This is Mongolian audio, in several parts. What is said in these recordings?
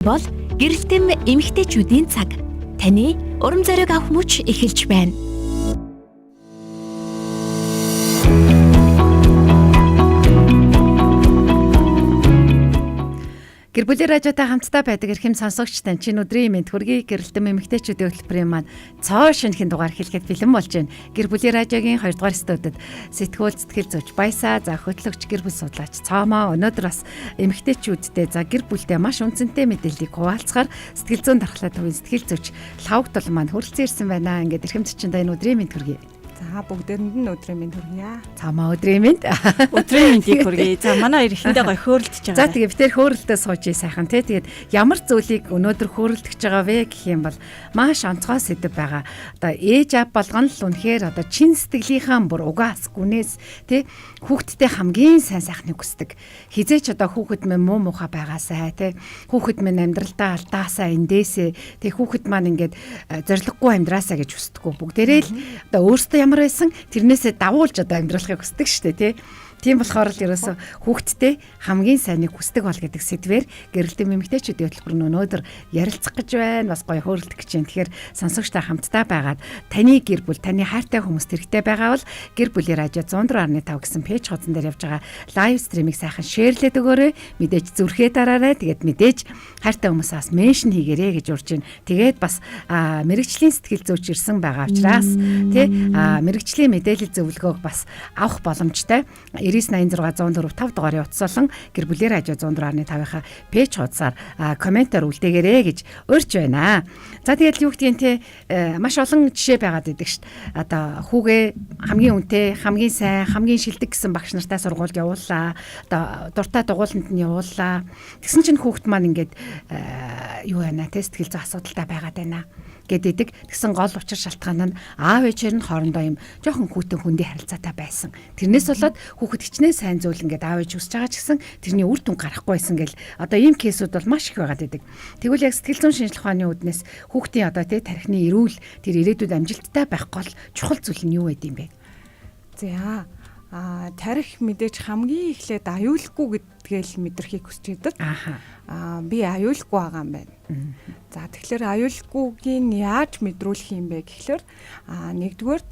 Бол гэрэлтэм эмэгтэйчүүдийн цаг. Таны урам зориг авах мөч эхэлж байна. Гэр бүлийн радиотай хамтдаа байдаг эрхэм сонсогч тань чинь өдрийн мэнд хүргэе. Гэрэлтэм эмэгтэйчүүдийн хөтөлбөрийн маань цоо шинэхэн дугаар хэлэхэд бэлэн болж байна. Гэр бүлийн радиогийн 2 дугаар студид сэтгүүл сэтгэл зүйч Баясаа, за хөтлөгч гэр бүл судлаач Цоомоо өнөөдөр бас эмэгтэйчүүдтэй за гэр бүлтэй маш үнцэнтэй мэдээллийг хуваалцахаар сэтгэл зүйн дархлаа төвийн сэтгэл зүйч Лавгтол маань хүрэлцэн ирсэн байна. Ингээд эрхэм төчөндөө энэ өдрийн мэнд хүргэе. За бүгдээрэнд нь өдрийн мэнд хүргье. Цаамаа өдрийн мэнд. Өдрийн мэндийг хүргэе. За манай эрэхтэндээ гоё хөөрөлдөж байгаа. За тэгээ битэр хөөрөлдөө суужий сайхан тий. Тэгээд ямар зүйлийг өнөөдөр хөөрөлдөж байгаа вэ гэх юм бол маш онцгой сэдв байгаа. Одоо ээж аав болгоно л үнэхээр одоо чин сэтгэлийнхаа бүр угаас гүнээс тий хүүхдтэй хамгийн сайн сайхныг хүсдэг. Хизээч одоо хүүхэд минь муу муухай байгаасай тий. Хүүхэд минь амьдралдаа алдаасаа эндээсээ тий хүүхэд маань ингээд зориггүй амьдраасаа гэж хүсдэггүй. Бүгдээрээ л одоо өөрсдөө ямар байсан тэрнээсээ давуулж одоо амьдрахыг хүсдэг шүү дээ тий. Тийм болохоор л ерөөсө хүүхдтэй хамгийн сайныг хүсдэг бол гэдэг сэдвээр гэрэлтэм эмэгтэйчүүдийн хөтөлбөр нь өнөөдөр ярилцах гэж байна. Бас гоё хөөрөлдөх гэж байна. Тэгэхээр сонсогчтой хамтдаа байгаад таны гэр бүл, таны хайртай хүмүүст хэрэгтэй байгаа бол гэр бүлийн радио 104.5 гэсэн пэйж хуудсан дээр явж байгаа лайв стримийг сайхан шеэрлээд өгөөрэй. Мэдээж зүрхээ дараарай. Тэгээд мэдээж хайртай хүмүүсээс меншн хийгээрэй гэж урьж байна. Тэгээд бас мэрэгжлийн сэтгэл зүйч ирсэн байгаа учраас тий мэрэгжлийн мэдээлэл зөвлөгөөг бас авах боломжтой. 986 104 5 дугаарын утас болон гэр бүлийн радио 104.5-ийнхаа пэйж хуудасаар комментаар үлдээгээрэй гэж урьж байна. За тэгэл юу гэдгийг те маш олон жишээ байгаад идэг шүү дээ. Одоо хүүгээ хамгийн үнэтэй, хамгийн сайн, хамгийн шилдэг гэсэн багш нартай сургуульд явууллаа. Одоо дуртай дугууланд нь явууллаа. Тэгсэн чинь хүүхэд маань ингээд юу байна те сэтгэл зүйн асуудалтай байгаад байна гэдэг. Тэгсэн гол учир шалтгаан нь аав ээжээр нь хоорондоо юм жоохон хүүтэн хүндий харилцаатай байсан. Тэрнээс болоод хүүхэд хичнээн сайн зүйл ингээд аав ээж хүсэж байгаа ч гэсэн тэрний үр дүн гарахгүй байсан гэл одоо ийм кейсүүд бол маш их байгаад байдаг. Тэгвэл яг сэтгэл зүйн шинжилгээ ухааны үүднээс хүүхдийн одоо тий тархины эрүүл тэр ирээдүйд амжилттай байх гол чухал зүйл нь юу байд юм бэ? За тарих мэдээж хамгийн эхлээд аюулгүй гэдгээл мэдрэхийг хүсэж байдаг. Би аюулгүй байгаа юм байна. За тэгэхээр аюулгүйг нь яаж мэдрүүлэх юм бэ гэхлээр нэгдүгээр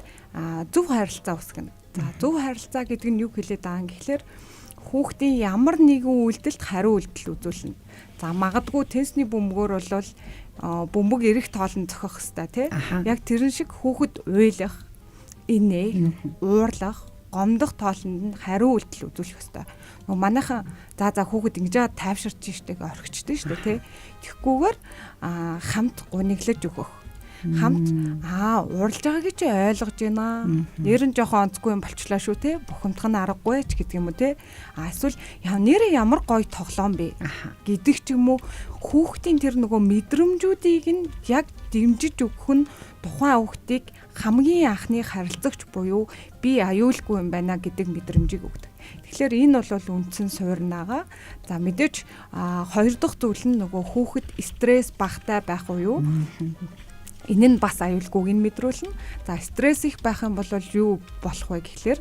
зөв харилцаа үүсгэнэ. За зөв харилцаа гэдэг нь юу хэлээд байгаа юм гэхлээр хүүхдийн ямар нэгэн үйлдэлд хариу үйлдэл үзүүлнэ. За магадгүй тенсний бөмбөгөөр бол бөмбөг эрэх тоолн зохих хэвээр тий. Яг тэрэн шиг хүүхэд уйлах, инээ, уурлах, гомдох тоолонд нь хариу үйлдэл үзүүлэх ёстой. Нөгөө манайхан за хүүхэд ингэж яа тайвширч штэ орхичдээ штэ тий. Тэгхгүйгээр хамт гуниглаж өгөх. Хамт уурлж байгааг чи ойлгож байна. Нэр нь жоохон онцгүй юм болчлаа шүү тий. Бухимдах нь аргагүй ч гэдэг юм уу тий. Эсвэл нэрээ ямар гоё тоглоом бэ гэдэг ч юм уу. Хүүхдийн тэр нөгөө мэдрэмжүүдийг нь яг дэмжиж өгөх нь тухайн хүүхдийг хамгийн анхны харилцагч буюу би аюулгүй юм байна гэдэг мэдрэмжийг өгдөг. Тэгэхээр энэ бол үндсэн суурнаага. За мэдээж хоёр дахь зүйл нь нөгөө хүүхэд стресс багтай байх уу юу? Энэ нь бас аюулгүйг нь мэдрүүлнэ. За стресс их байх юм бол юу болох вэ гэхлээр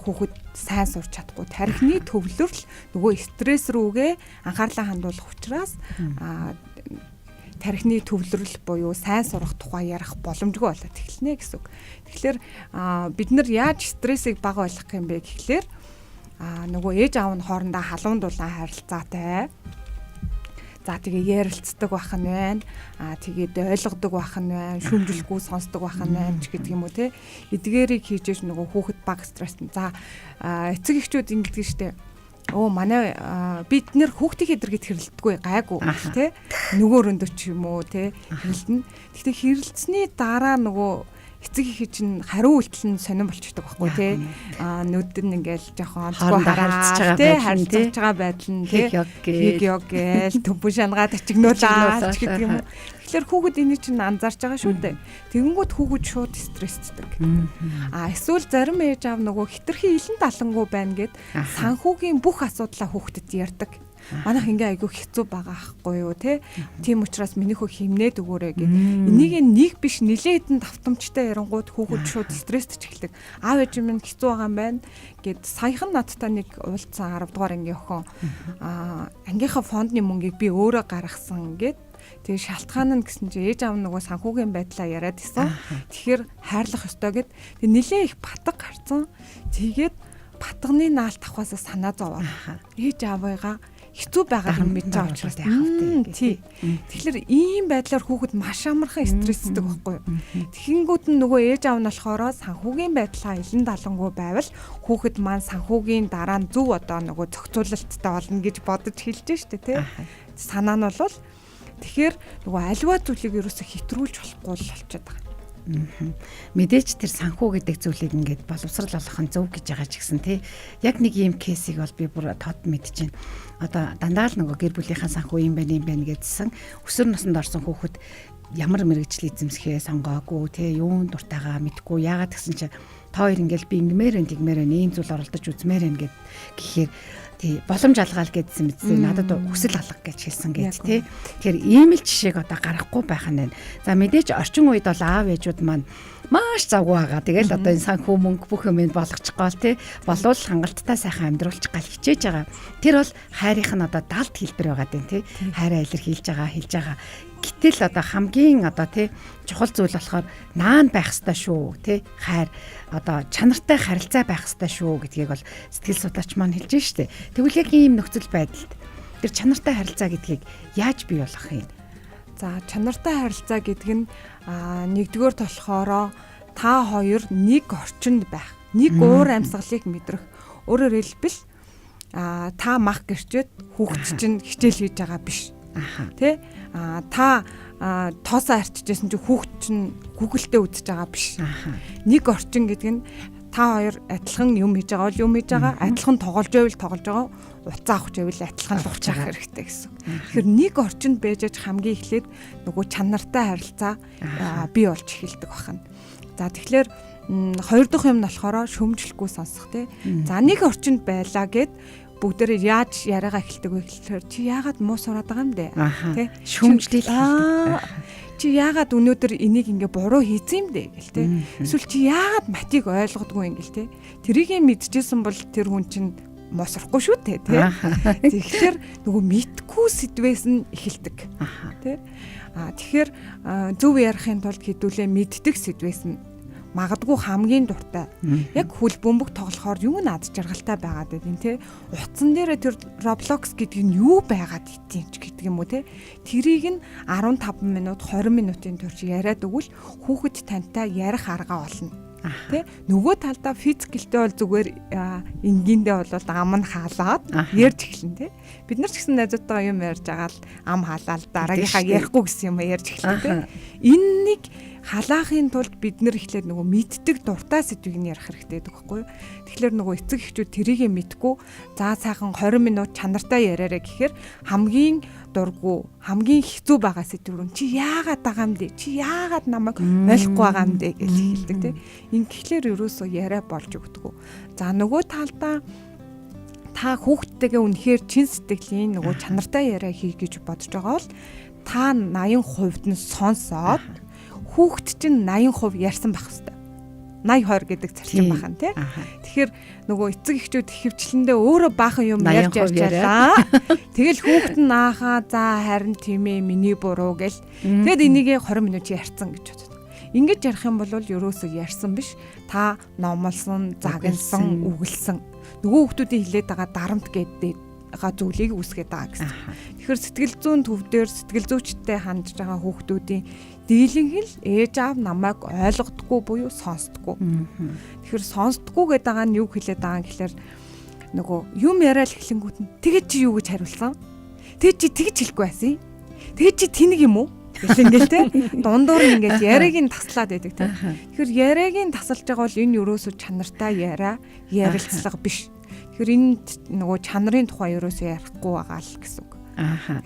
хүүхэд сайн сурч чадахгүй тархины төвлөрөл нөгөө стресс рүүгээ анхаарлаа хандуулах учраас тархины төвлөрөл буюу сайн сурах тухай ярих боломжгүй болоод эхэлнэ гэсэн үг. Тэгэхээр бид нар яаж стрессийг бага болгох юм бэ гэхлээр нөгөө ээж аав нь хоорондоо халуун дулаан харилцаатай. За тэгээ ярилцдаг байх нь байна. Тэгээд ойлгодог байх нь байна. Шүүмжлэлгүй сонсдог байх нь байна ч гэдэг юм уу те. Эдгээрийг хийж нөгөө хүүхэд баг стресс. За эцэг эхчүүд ингэдэг штэ. Манай бид нэр хүүхдийн эдэргэд хэрэлдэггүй гайгүй те. Нөгөө өрөндөө ч юм уу те хэрэлдэнэ. Гэхдээ хэрэлдсэний дараа нөгөө эцэг их чинь хариу үйлдэл нь сонирн болчихдог байхгүй тий. Нүд нь ингээл жоохон онцгой харилцаж байгаа байдал нь тий. Хиг ёг гээл төмпөн шангаад ачигнуулаа ч гэдэг юм уу. Тэгэхээр хүүхэд энийг чинь анзаарч байгаа шүү дээ. Тэгэнгүүт хүүхэд шууд стресстэй. Эсвэл зарим ээж аав нөгөө хитрхи илэн талангуй байна гэд санхүүгийн бүх асуудлаа хүүхдэд ярьдаг. Манайх ингээ айгүй хэцүү байгаа ахгүй юу те. Тийм учраас минийхөө химнээд өгөөрэй гэд. Энийг нэг биш нилээ хэдэн давтамжтай ярангууд хүүхэд шууд стресстэй эхэлдэг. Аав ээж минь хэцүү байгаа юм байна гэд саяхан надтай нэг уулзсан 10 дугаар ангийн охин ангийнхаа фондны мөнгийг би өөрөө гаргасан гэд. Тэгээ шалтгаан нь гэсэн чи ээж аав нөгөө санхүүгийн байдлаа яриад исэн. Тэгэхээр хайрлах ёстой гэд. Тэгээ нилээ их батга гарцсан. Тэгээд батганы наалт авахаас санаа зовоод ээж аавыгаа хэцүү байгааг нь мэдж байгаа учраас тий. Тэгэхээр ийм байдлаар хүүхэд маш амархан стресстэй байхгүй юу. Тэгэнгүүт нь нөгөө ээж аав нь болохоор санхүүгийн байдлаа илэн далангуй байвал хүүхэд маань санхүүгийн дараа нь зөв одоо нөгөө зохицуулалттай болно гэж бодож хэлж штэ тий. Санаа нь бол тэгэхээр нөгөө аливаа зүйлийг ерөөсө хэтрүүлж болохгүй л болчиход байгаа. Мэдээж тэр санхүү гэдэг зүйлийг ингээд боловсрал болгох нь зөв гэж байгаа ч гэсэн тий. Яг нэг ийм кейсийг бол би бүр тод мэдчихээн. Одоо дандаа л нөгөө гэр бүлийнхаа санхүү юм байна гэдсэн өсвөр наснд орсон хүүхэд ямар мэрэгжил эзэмсэхээ сонгоогүй тий. Юун дуртайгаа мэдгүй яагаад гэсэн чи та хоёр ингээд би ингэмээр тэгмээр ийм зүйл оролдож үзмээр гэд гэхээр тий боломж алгаал гэдсэн мэдсэн надад хүсэл алга гэж хэлсэн гэж тий. Тэгэхээр ийм л жишээг одоо гаргахгүй байх нь байна. За мэдээж орчин үед бол аав ээжүүд маань маш завгүй байгаа. Тэгэл одоо энэ санхүү мөнгө бүх юм болгочих гол тий. Болвол хангалттай сайхан амьдруулчих гал хичээж байгаа. Тэр бол хайрынх нь одоо далд хэлбэр байгаа дээ тий. Хайраа илэрхийлж байгаа. Гэтэл одоо хамгийн одоо тий чухал зүйл болохоор наан байх ёстой шүү тий. Хайр одоо чанартай харилцаа байх ёстой шүү гэдгийг бол сэтгэл судлаач маань хэлж штэ. Тэгвэл яг ийм нөхцөл байдалд тэр чанартай харилцаа гэдгийг яаж бий болгох юм? За чанартай харилцаа гэдэг нь нэгдүгээр болохоор та хоёр нэг орчинд байх. Нэг уур амьсгалыг мэдрэх. Өөрөөр хэлбэл та мах гэрчээд хүүхэд чинь хичээл хийж байгаа биш. Тэ та тоосоо арчижсэн чи хүүхэд чинь гүгэлтэй үзэж байгаа биш. Нэг орчин гэдэг нь та хоёр адилхан юм хийж байгаа бол юм хийж байгаа, адилхан тоглож байгаа, уцаа авах гэвэл адилхан л уцаах хэрэгтэй гэсэн. Тэгэхээр нэг орчинд байж хамгийн эхлээд нөгөө чанартай харилцаа бий болж эхэлдэг байна. За тэгэхээр хоёр дахь юм нь болохоор шөмжлөхгүй сонсох тий. За нэг орчинд байлаа гэд бүгдээрээ яаж яриагаа эхэлдэг вэ гэхээр чи яагаад муу сураад байгаа юм бэ? Тэ шүмжлэл. Чи яагаад өнөөдөр энийг ингээ буруу хийсэн юм бэ гэл тэ. Эсвэл чи яагаад матийг ойлгодгүй юм гэл тэ. Тэрийг мэдчихсэн бол тэр хүн чинь муу сурахгүй шүү дээ тэ. Тэгэхээр нөгөө мэдгүй сэдвээс нь эхэлдэг. Тэ. Тэгэхээр зөв ярихын тулд хэдүүлээ мэддэг сэдвээс нь магадгүй хамгийн дуртай яг хөл бөмбөг тоглохоор юу над жаргалтай байгаад байдیں۔ Тэ утсан дээр тэр Roblox гэдэг нь юу байгаад итийн ч гэдэг юм уу те. Тэрийг нь 15 минут 20 минутын турш яриад өгвөл хүүхэд тантай ярих арга олно. Тэ нөгөө талдаа физикэлтэй бол зүгээр энгиндээ бол ам нь хаалаад ярьж эхэлнэ те. Бид нар ч гэсэн найзуудтайгаа юм ярьж байгаа л ам хаалаад дараагийнхаа ярихгүй гэсэн юм ярьж эхэлнэ те. Энэ нэг халаахын тулд бид нэр ихлээр нөгөө мэддэг дуртай сэдвийг нь ярих хэрэгтэй гэдэг байхгүй юу. Тэгэхээр нөгөө эцэг эхчүүд тэрийг мэдгүй за сайхан 20 минут чанартай яриараа гэхээр хамгийн дургу хамгийн хэцүү байгаа сэдв рүү чи яагаад байгаа юм бэ? Чи яагаад намайг ойлгохгүй байгаа юм бэ гэж хэлдэг тийм. Ингээхлээр ерөөсөө яриа болж өгдөг. За нөгөө талдаа та хүүхдтэйгээ үнэхээр чин сэтгэлийн нөгөө чанартай яриа хий гэж бодож байгаа бол та 80% нь сонсоод хүүхэд чинь 80% ярьсан байх хэвээр. 80-20 гэдэг зарчим бахан тий. Тэгэхээр нөгөө эцэг эхчүүд хөвчлөндөө өөрөө баахан юм ярьж ярьлаа. Тэгэл хүүхэд нь аахаа за харин тийм ээ миний буруу гэл. Тэгэд энийг 20 минут ярьсан гэж боддог. Ингэж ярих юм бол ерөөсөө ярьсан биш. Та номлосон, загналсан, үгэлсэн. Нөгөө хүүхдүүдийн хилээд байгаа дарамт гэдэг зүйлийг үүсгээд байгаа гэсэн. Тэгэхээр сэтгэл зүйн төв дээр сэтгэл зүйчтэй хандж байгаа хүүхдүүдийн дийлэнх л ээж аав намайг ойлгодоггүй буюу сонсдоггүй. Тэгэхээр сонсдоггүй гэдэг байгаа нь юу хэлээд байгаа юм гэхээр нөгөө юм яриад эхлэнгүүт нь тэгээд чи юу гэж хариулсан? Тэгээд чи тэгж хэлэхгүй байсан. Тэгээд чи тэнэг юм уу? Гэл ингээл те дундуур нь ингээд яриаг нь таслаад байдаг те. Тэгэхээр яриаг нь тасалж байгаа бол энэ ерөөсөө чанартай ярилцлага биш. Тэгэхээр энэ нөгөө чанарын тухай ерөөсөө ярихгүй байгаа л гэсэн үг.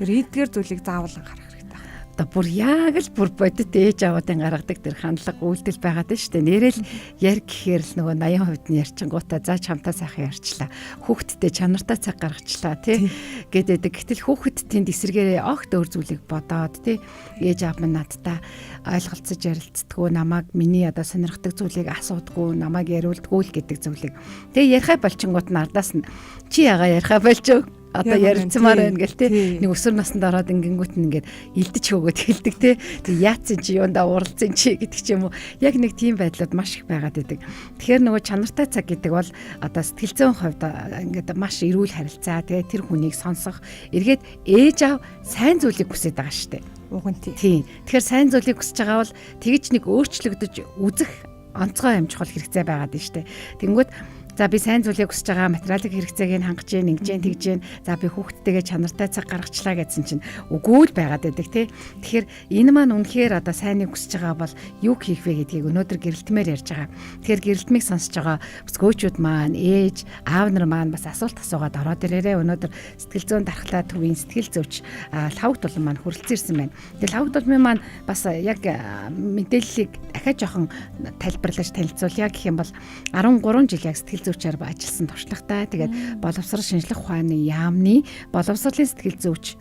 Тэгэхээр эдгээр зүйлийг заавал анхаарах хэрэгтэй. одоо бүр яг л бүр бодит ээж аваадын гаргадаг тэр хандлага үйлдэл байгаад шүү дээ. Нэрэл ярь гэхээр л нөгөө 80% нь ярьчингуудаа за чамтаа сайхан ярьчлаа. Хүүхдтэй чанартай цаг гаргачлаа тий гэдэг. Гэтэл хүүхэд тэнд эсэргээрээ огт өөр зүйлийг бодоод тий ээж аав минь надтай ойлголцож ярилцдаггүй, намайг миний одоо сонирхдаг зүйлийг асуудаггүй, намайг яриулдаггүй л гэдэг зүйлийг. Тэгээ ярихаа болчингууд нь ардаас нь чи ягаа ярихаа болчих одоо ярилцмаар байна гэл тий нэг өсвөр наснд ороод ингэнгүүт нь ингээд илдэж хөөгöd хэлдэг тий яатсан чи юундаа уралцсан чи гэдэг ч юм уу яг нэг тийм байдлууд маш их байгаад байдаг. Тэгэхээр нөгөө чанартай цаг гэдэг бол одоо сэтгэл зүйн хувьд ингээд маш эрүүл харилцаа тий тэр хүнийг сонсох эргээд ээж аав сайн зүйлийг хүсэж байгаа шүү дээ. Уг нь тий. Тэгэхээр сайн зүйлийг хүсэж байгаа бол тэгж нэг өөрчлөгдөж үзэх онцгой юм чухал хэрэгцээ байгаад байна шүү дээ. Тэнгүүд за би сайн зүйлийг хүсэж байгаа материалын хэрэгцээг нь хангаж гин ингэж тэгж гин за би хүүхдтэйгээ чанартай цаг гаргачлаа гэсэн чинь үгүй л байгаад байдаг тий. Тэгэхээр энэ маань үнэхээр одоо сайныг хүсэж байгаа бол юу хийх вэ гэдгийг өнөөдөр гэрэлтмээр ярьж байгаа. Тэгэхээр гэрэлтмийг сонсож байгаа бүсгөөчүүд маань ээж аав нар маань бас асуулт асуугаад ороод ирээрээ өнөөдөр сэтгэл зүйн дархлаа төвийн сэтгэл зүйч лавг тулан маань хүрэлцэн ирсэн байна. Тэгээ лавг тулмын маань бас яг мэдээллийг дахиад жоохон тайлбарлаж танилцуулъя гэх юм бол 13 жил яг сэтгэл зүйчээр ажилласан туршлагатай. Тэгээд боловсрол шинжлэх ухааны яамны боловсролын сэтгэл зүйч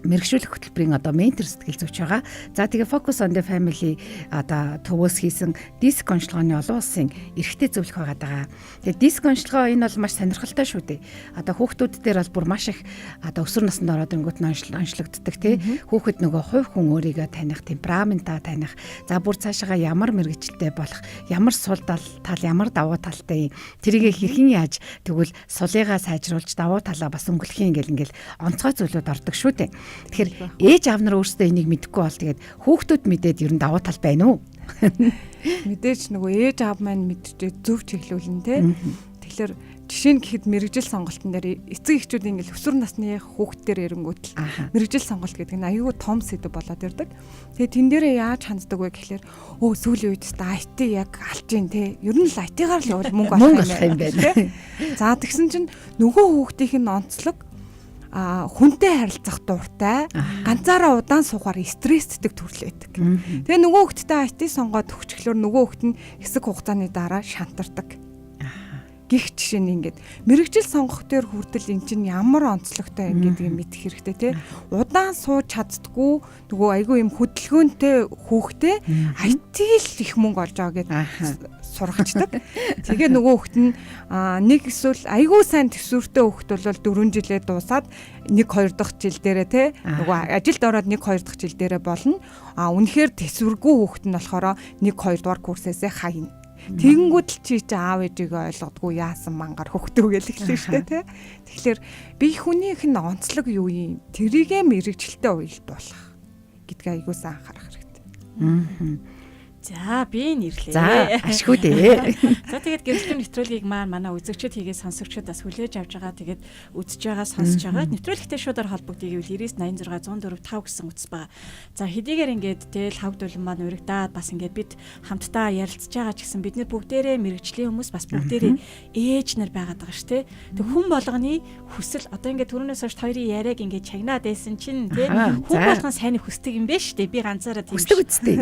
мэрэгшүүлэх хөтөлбөрийн одоо ментор сэтгэл зүйч байгаа. За тэгээ Focus on the Family одоо төвөөс хийсэн диск онцлогооны олон улсын эрхтэй зөвлөх байгаа. Тэгээ диск онцлогоо энэ бол маш сонирхолтой шүү дээ. Одоо хүүхдүүд дээр бол бүр маш их одоо өсвөр наснд ороод ирэнгүүт онцлогддог тий. Хүүхэд нөгөө хувь хүн өөрийгөө таних, темпераментаа таних, за бүр цаашаа ямар мэрэгчлээ болох, ямар сул тал, ямар давуу талтай тэрийг хэрхэн яаж тэгвэл сулыгаа сайжруулж давуу талаа бас өнгөлөх юм ингээл онцгой зүйлүүд ордог шүү дээ. Тэгэхээр ээж аав нар өөрсдөө энийг мэдэхгүй бол тэгээд хүүхдүүд мэдээд ер нь давуу тал байна уу? Мэдээж нөгөө ээж аав маань мэдчихээ зөв чиглүүлнэ те. Тэгэхээр жишээ нь гэхэд мэрэгжил сонголтын дээр эцэг эхчүүд ингээл өсвөр насны хүүхдээр эрэнгүүт л мэрэгжил сонголт гэдэг нь аюу том сэдв болоод ирдэг. Тэгээ тэн дээрээ яаж ханддаг вэ гэхэлэр сүүлийн үед IT яг алж ийн те. Ер нь л IT-гаар л явал мөнгө олох юм байна те. За тэгсэн чинь нөгөө хүүхдийн нь онцлог хүнтэй харилцах дуртай ганцаараа удаан суухаар стресстэй төрлөөдөг. Тэгээ нөгөө хүүхдтэй IT сонгоод өгчлөөр нөгөө хүүхд нь хэсэг хугацааны дараа шантардаг. Гих жишээ нь ингээд мэрэгжил сонгох дээр хүртэл эн чинь ямар онцлогтой юм гэдгийг мэдэх хэрэгтэй тий. Удаан сууж чаддгүй нөгөө айгүй юм хөдөлгөөнтэй хүүхдээ IT л их мөнгө олж байгаа гэдээ сурагчдаг. Тэгээ нөгөө хүүхд нь нэг эсвэл айгүй сайн төсвөртэй хүүхд бол 4 жилээ дуусаад 1-2 дахь жил дээрээ тий нөгөө ажилд ороод 1-2 дахь жил дээрээ болно. Үнэхээр төсвөргүй хүүхд нь болохоор 1-2 дугаар курсээсээ хаяна. Тэгэнгүүт л чи аав ээжигээ ойлгодгүй яасан мангар хөхтөө гэл эхлэв штэ тий. Тэгэхээр би хүнийх нь онцлог юу юм? Тэрийгэ мэрэгчлээ уялдуулах гэдгээ айгуусан анхаарах хэрэгтэй. За би нэрлээ. За ашгүй дээ. За тэгээд гэрэлтэн нэвтрүүлгийг манай үзэгчид хийгээд сонсогчид бас хүлээж авч байгаа. Тэгээд үзэж байгаа, сонсож байгаа. Нэвтрүүлэгтэй шууд холбогдъё гэвэл 9986 104 5 гэсэн утас байгаа. За хэдийгээр ингээд тэл хавдуулан маань урагдаад бас ингээд бид хамтдаа ярилцж байгаа ч гэсэн бид нар бүгдээрээ мэрэгжлийн хүмүүс бас бүгдээрээ ээж нар байгаад байгаа шүү, тэ. Тэг хүн болгоны хүсэл одоо ингээд түрүүнээс хойш хоёрын яриаг ингээд чагнаад байсан чинь тэ хүн болгон сайныг хүсдэг юм байна шүү дээ. Би ганцаараа тийм хүсдэг үстэй.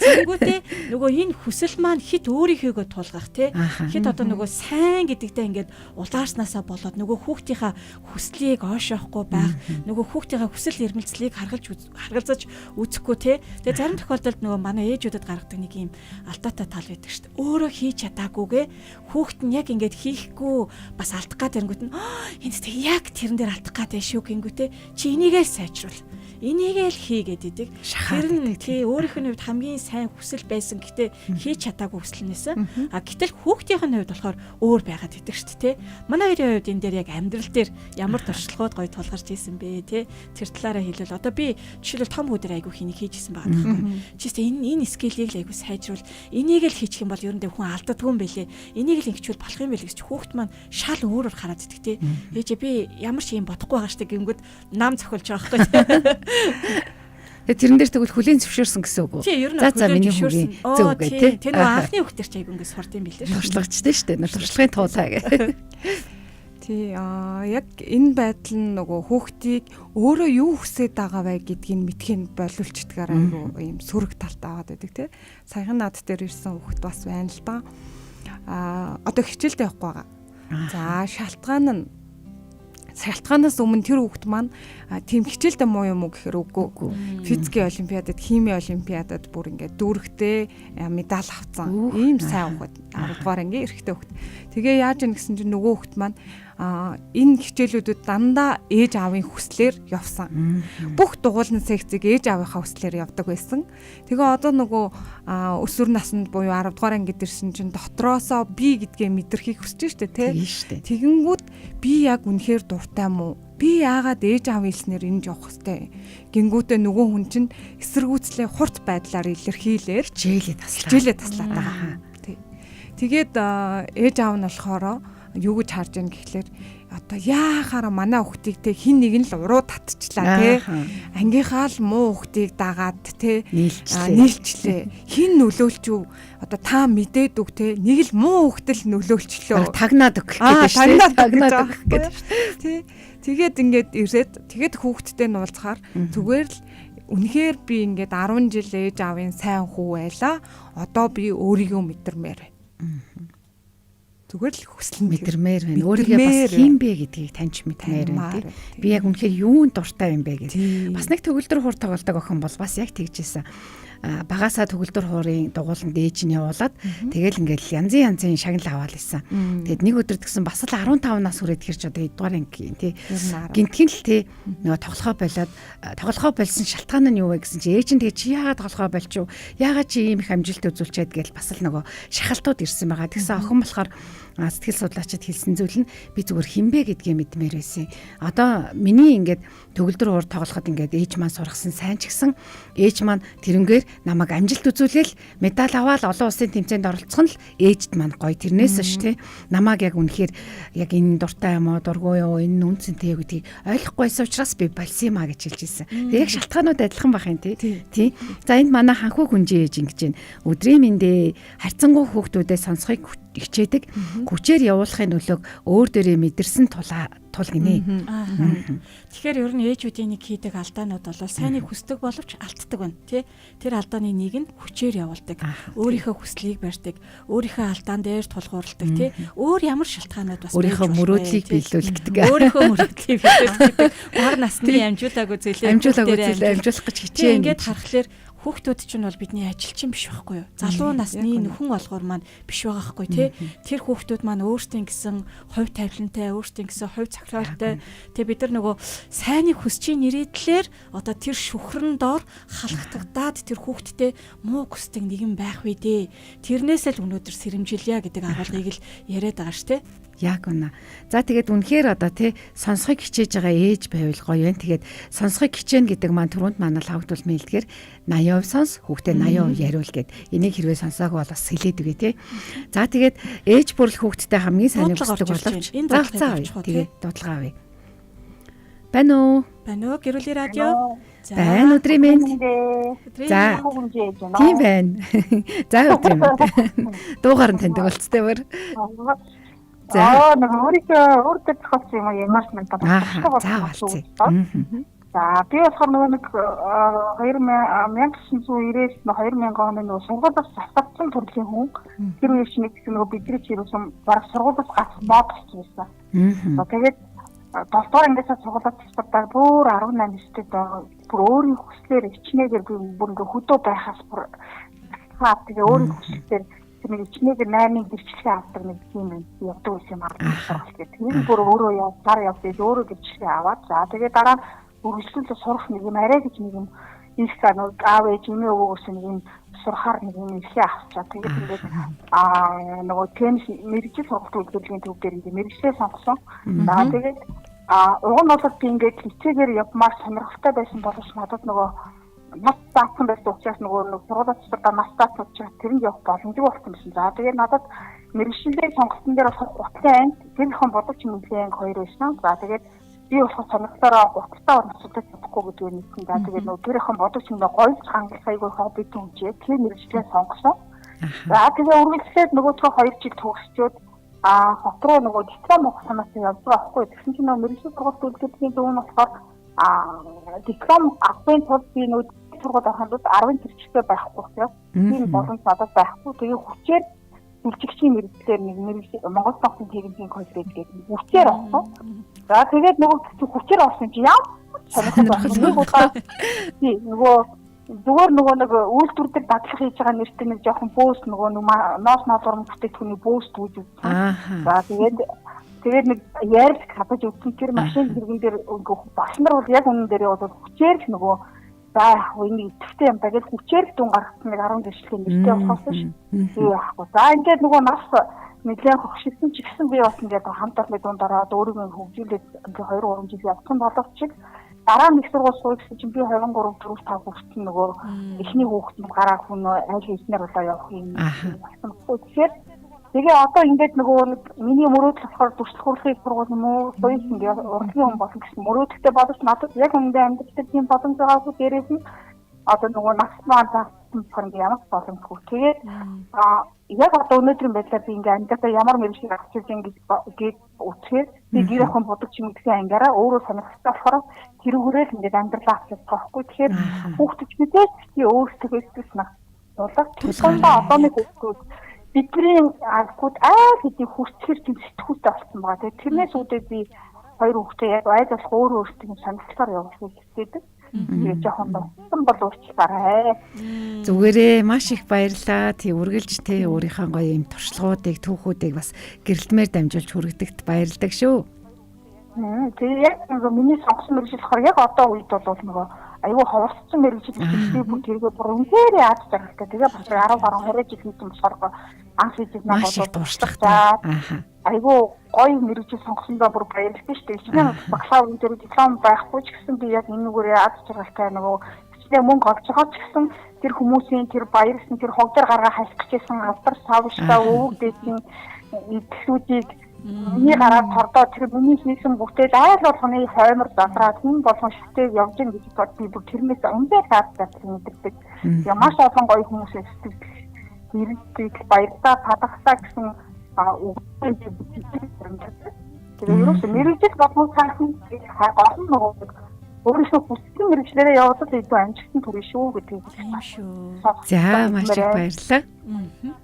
Тэгэнгүүтээ нөгөө энэ хүсэл маань хит өөрийнхөөгөө тулгах тий хит одоо нөгөө сайн гэдэгтээ ингээд улаарснаасаа болоод нөгөө хүүхдийнхаа хүслийг оошоохгүй байх нөгөө хүүхдийнхаа хүсэл эрмэлзлийг харгалзаж үзэхгүй тий тэгээ зарим тохиолдолд нөгөө манай ээжүүдэд гаргадаг нэг юм алдаатай тал байдаг шүү дээ өөрөө хийж чадаагүйгээ хүүхд нь яг ингээд хийхгүй бас алдах гад ирэнгүүт нь энэ тэг яг тэрэн дээр алдах гад байх шүү гингүүтээ чи энийгээ сайжруул энийгээ л хий гэдэг. Тэр нь тий өөрийнх нь хувьд хамгийн сайн хүсэл байсан гэхдээ хийж чадаагүй хүсэл нэсэн. Гэтэл хүүхдийнх нь хувьд болохоор өөр байгаад идэг шүү дээ. Манай хоёрын хувьд энэ дээр яг амьдрал дээр ямар туршлагууд гоё тулгарч ийсэн бэ тий. Тэр талаараа хэлвэл одоо би жишээлбэл том хүүдэр айгуу хийнийг хийжсэн байгаа байхгүй. Чистэй энэ скиллийг л айгуу сайжруул. Энийг л хийчих юм бол ерөндөө хүн алддаггүй юм бэлээ. Энийг л ингэчүүл болох юм бэлээ гэж хүүхд маань шал өөрөөр хараад идэг тий. Ээжээ би ямар ч юм бодохгүй байгаа штэ гингүүд нам цохилж байгаа байхгүй. Тэрэн дээр тэгвэл хүлийн зөвшөөрсөн гэсэн үг үү? За миний хүлийн зөв гэ тий. Тэр нэг анхны хүүхдэр ч айгүй ингэ сурд юм билээ шүү. Туршлагачтай шүү дээ. Туршлагын туулаа гэ. Тий яг энэ байдал нь нөгөө хүүхдийг өөрөө юу хүсэж байгаа вэ гэдгийг мэдхийн боловчдгаар айгүй ийм сөрөг талтай аваад байдаг тий. Саяхан над дээр ирсэн хүүхд бас байна л да. Одоо хичээлдээ явахгүй байгаа. За шалтгаанаас өмнө тэр хүүхд маань тийм хичээлдээ муу юм уу гэхээр үгүй. Физикийн олимпиадад, химийн олимпиадад бүр ингээд дүүрэгтэй медаль авсан. Ийм сайн хүүхд 10 дугаар ангийн эрэгтэй хүүхд. Тэгээ яаж ийн гэсэн чинь нөгөө хүүхд маань энэ хичээлүүдэд дандаа ээж аавын хүслээр явсан. Бүх дугуулны секцийг ээж аавынхаа хүслээр явдаг байсан. Тэгээ одоо нөгөө өсвөр наснд буюу 10 дугаар ангид ирсэн чинь дотроосоо би гэдгээ мэдрэхийг хүсэж штэ тий. Тэгэнгүүт би яг үнэхээр дуртай мó? Би яагаад ээж аавын хэлснээр энэ явах хэвтэй? Гингүүтээ нөгөө хүн чинь эсэргүүцлээ хурц байдлаар илэрхийлээр хичээлээ таслаад байгаа. Тэгээд ээж аав нь болохоор юу гэж харж байна гэхлээр одоо яахаараа манай хүүхдийг те хин нэг нь л уруу татчихлаа те ангийнхаа л муу хүүхдийг дагаад те нийлчлээ хин нөлөөлчүү одоо та мэдээд үг те нэг л муу хүүхдэл нөлөөлчлөө тагнаад өгөх гэдэг те тэгээд ингээд ирээд тэгээд хүүхдтэй нуулзахаар зүгээр л үнэхээр би ингээд 10 жил ээж аавын сайн хүү байла одоо би өөрийгөө мэдэрмээр зүгээр л хүсэл мэдэрмээр байна. Өөрийгөө бас хийм бэ гэдгийг таньж мэдмээр байна тий. Би яг үнэхээр юунд дуртай юм бэ гэж. Бас нэг төгөлдөр хуур тоглодог охин бол бас яг тэгжсэн. Багасаа төгөлдөр хуурын дугууланд ээж нь явуулаад тэгэл ингээл янзын шагнал аваад исэн. Тэгэд нэг өдөр тэгсэн бас л 15 нас хүрээд хэрч одоо 2 дугаар анги тий. Гинтхэн л тий нөгөө тоглохоо болсон шалтгаан нь юу вэ гэсэн чи ээж нь тэгээ чи яагаад тоглохоо болчих вэ? Яагаад чи ийм их амжилт үзүүлчихэд гээл бас л нөгөө шахалтууд ирсэн байгаа. Тэгсэн охин болохоор сэтгэл судлаачид хэлсэн зүйл нь би зүгээр хинбэ гэдгээ мэдмээр байсан. Одоо миний ингээд төгөлдөр уур тоглоход ингээд ээж маань сургасан сайн ч гэсэн ээж маань тэрнгээр намайг амжилт үзүүлээл медаль аваад олон улсын тэмцээнд оролцох нь л ээжд маань гоё тэрнээс ш тий намайг яг үнэхээр яг энэ дуртай юм уу дургүй юу энэ үнцэнтэй юу гэдгийг ойлгохгүйсэн учраас би болсон юм а гэж хэлж ирсэн. Тэгээ яг шалтгаанууд адилхан байх юм тий. За энд манай ханхуу хүнжээ ээж ингэж байна. Өдрийн мэндэ харьцангуй хүүхдүүдэд сонсхийг хичээдэг хүчээр явуулахын нөлөөг өөр дээрээ мэдэрсэн тул гинэ. Тэгэхээр ер нь ээжүүдийн нэг хийдэг алдаанууд бол сайныг хүсдэг боловч алддаг байна тий. Тэр алдааны нэг нь хүчээр явуулдаг. Өөрийнхөө хүслийг барьдаг, өөрийнхөө алдаан дээр тулгуурладаг тий. Өөр ямар шалтгаанууд бас өөрийнхөө мөрөөдлийг биелүүлдэг. Өөрийнхөө мөрөөдлийг биелүүлдэг. Бага насны амжуулаагүй зүйлээ амжуулах гэж хичээн. Ингээд харахаар хүүхдүүд чинь бол бидний ажилчин биш байхгүй юу? Залуу насны нөхөн олгоор маань биш байгаа байхгүй тий. Тэр хүүхдүүд маань өөрсдийн гэсэн хувь тавилантай, өөрсдийн гэсэн хувь цогцолтой. Тэгээ бид нар нөгөө сайныг хүсчийн нэрийдлэр одоо тэр шүхрэн доор халахтагдаад тэр хүүхдтэй муу хүсдэг нэгэн байх вэ дээ. Тэрнээс л өнөөдөр сэрэмжилъя гэдэг агуулгыг л яриад байгаа ш тий. Яг үнэ. За тэгээд үнэхээр одоо тий сонсхийг хичээж байгаа ээж байвал гоё юм. Тэгээд сонсхийг хичээн гэдэг маань түрүүнд манай лавгдвал мэйлдгээр 80% сонс хүүхдээ 80% яриул гэд. Энийг хэрвээ сонсоогүй бол бас хэлээд үгүй тий. За тэгээд ээж бүрл хүүхдтэй хамгийн сайн хүсдэг боловч тэгээд дуудлага авъя. Байна уу? Гэрүүлийн радио. Байна өдрийн мэнд. За. Тийм байна. За өдрийн мэнд. Дуугаар нь таньдаг болцтой бэр. За нэг өөртөө зохиосон юм ямар ч нэг За би болохоор нэг 1990-ээс 2000 оны нэг сургуулиас засагдсан төрлийн хүн тэр үеч нэг нэг бидний чирсэн баг сургуулиас гарсан мод болсон. Тэгээд 7 дугаар ангиас сургуулиас засагдаад бүр 18 настай бүр өөрийн хүслээр ичнээгээр бүр ингээ хөдөө байхаас бүр тэгээ өөрийн хүслээр тэр ичнээг 8-ын гэрчлэгээ авдаг нэг юм явдаг байсан юм аа. Тэгээд бүр өөрөө явж өөрөө гэрчлэгээ аваад за тэгээд дараа үргэлжлүүлээ сурах нэг юм арай гэж нэг юм их санаа аав ээж имээ өгөөс нэг юм сурахаар нэг юм ихээ авчаа. Тэгээд ингээд нөгөө теннис мэрэгжил сургалт үйлдвэрлэлийн төв дээр ингээд мэрэгчлээ сонгосон. За тэгээд уг нь бол ингээд хичээгээр явмаар сонирхолтой байсан боловч надад нөгөө нас таасан байсан учраас нөгөө сургуулиас нас таасан учраас тэр нь явах боломжгүй болсон байсан. За тэгээд надад мэрэгчлээ сонголтын дээр бас гутлын тэр хэн бодож мэдээ 2 байсан. За тэгээд би болохоор сонирхлоороо гутлаа орносолтой чадахгүй гэдэг нь нэгэн. За тэгээд нөгөө тэрхэн бодож нэг гоё хангалтайгүй хобби түнчээ тэр мэрэгчлээ сонгосон. За тэгээд үргэлжлээд нөгөөдгөө 2 жил төгсчөөд хот руу нөгөө диплом авах санаас явж байгаа байхгүй. Тэгсэн чинь нөгөө мэргэжлийн сургуульд үлдээхийн зөв нь болохоор диплом авахын тулд би нөгөө сургууль ороход 10 тэрчтэй байхгүй тийм. Тийм боломж надад байхгүй. Тэгээ хүчээр үлжигчийн мэргэжлэр нэг мэргэжил Монгол Цогцын техникийн коллеж гэдэг хүчээр авсан. За тэгээд нөгөө хүчээр авсан чи яа сонирхолтой нөгөө зүгээр нөгөө нэг үйлдвэр дээр дадлах хийж байгаа нэртэй нэг жоохон пост нөгөө ноос ноодорм бүтээгдэхүүний пост үүж үзсэн. За тэгээд нэг ярилт хадаж өгсөн тэр машин хэрэгэн дээр багшнаар бол яг үнэн дээр бол хүчээр л нөгөө за энэ идэвхтэй юм да гэж хүчээр л дүн гаргасан нэг 10 дэвшлэгийн нэртэй болохоос шүү. Тийм яахгүй. За ингээд нөгөө нас нэлээд хогшилсан ч гэсэн би бас ингээд хамт олонны дунд ороод өөрийгөө хөгжүүлээд ингээд 2-3 жил явсан боловч дараа нэг сургууль суух гэсэн чинь би 23 4 5 хүртэл нөгөө эхний хүүхдүүд гараа хүн айл хийснээр болоо явах юм болсон. Тэгэхээр тэгээ одоо ингээд нөгөө миний мөрөөдөл болохоор дүрслэх хурлын сургууль юм уу соёл ингээд урлагийн хүн болно гэсэн мөрөөдөлтэй боловч надад яг өмнөдөө амьдрал тийм боломж байгаагүй дээрээс нь одоо нөгөө нас маань заасан болохоор ямар боломжгүй. Тэгээд яг одоо өнөөдрийн байдлаар би ингээд ангиасаа ямар мэргэжийг авч ирж ингэж үтгэхээр би гэр ахын бодог ч юм гэсэн ангиараа өөрөө сонирхолтой болохоор тэрүүгээрээ л ингээд амьдралаа авчих таахгүй. Тэгэхээр хүүхдч мэдээж би өөрсдөө хэлсэн санаа болоо. Тэгсэндээ одоо нэг хүүхдүүд бидний алгууд хэдий хүрчээр тийм сэтгүүлтэй болсон байгаа. Тэгээд тэрнээс үүдээ би 2 хүүхдээ яг айд болох өөртөө сонирхлоор явуулах гэдэг. Тэгээд жоохон болсон бол уучлаарай. Зүгээрээ маш их баярлалаа. Тий үргэлж тэ өөрийнхөө гоё юм туршлагуудыг түүхүүдийг бас гэрэлтмээр дамжуулж хүргədэгт баярлалаа шүү. Тэгээд яг миний сонгосон мэргэжил болохоор яг одоо үед бол нөгөө айгүй ховорцсон мэргэжил би бүр тэргээ бүр үнээр яаж жаргалтай. Тэгээ бас 10 гаруй 20 жил хийсэн болохоор анх хийдэг нам болоод туршлагатай. Айгүй гоё мэргэжил сонгосондоо бүр баярлалтай шүү дээ. Чиний бакалаврын дээр диплом байхгүй ч гэсэн би яг энэ нүгээр яаж жаргалтай нөгөө хичнээн мөнгө олж байгаа ч гэсэн тэр хүмүүсийн тэр баярсан тэр хогдор гаргаа хайлах гэжсэн алдар савштай өвөгдөөсөн идэвхүүдийг миний гараад тордоо тэр миний хийсэн бүтээл айл болгоны хоймор задраад хүн болгон шигтэй явж ийн гэж бод би бүр тэрнээс үнээр таацтай мэддэг. Ямар ч олон гоё хүмүүсээс сэтгэл баярлаа падагтаа гэсэн үгтэй тэгээд мэргэжил болгон цаасан олон нөгөө өөрөөсөө хүссэн мэргэжлэрээ явуулаад идэв амжилтанд хүрэх шүү гэдэг юм шүү. За маш их баярлалаа.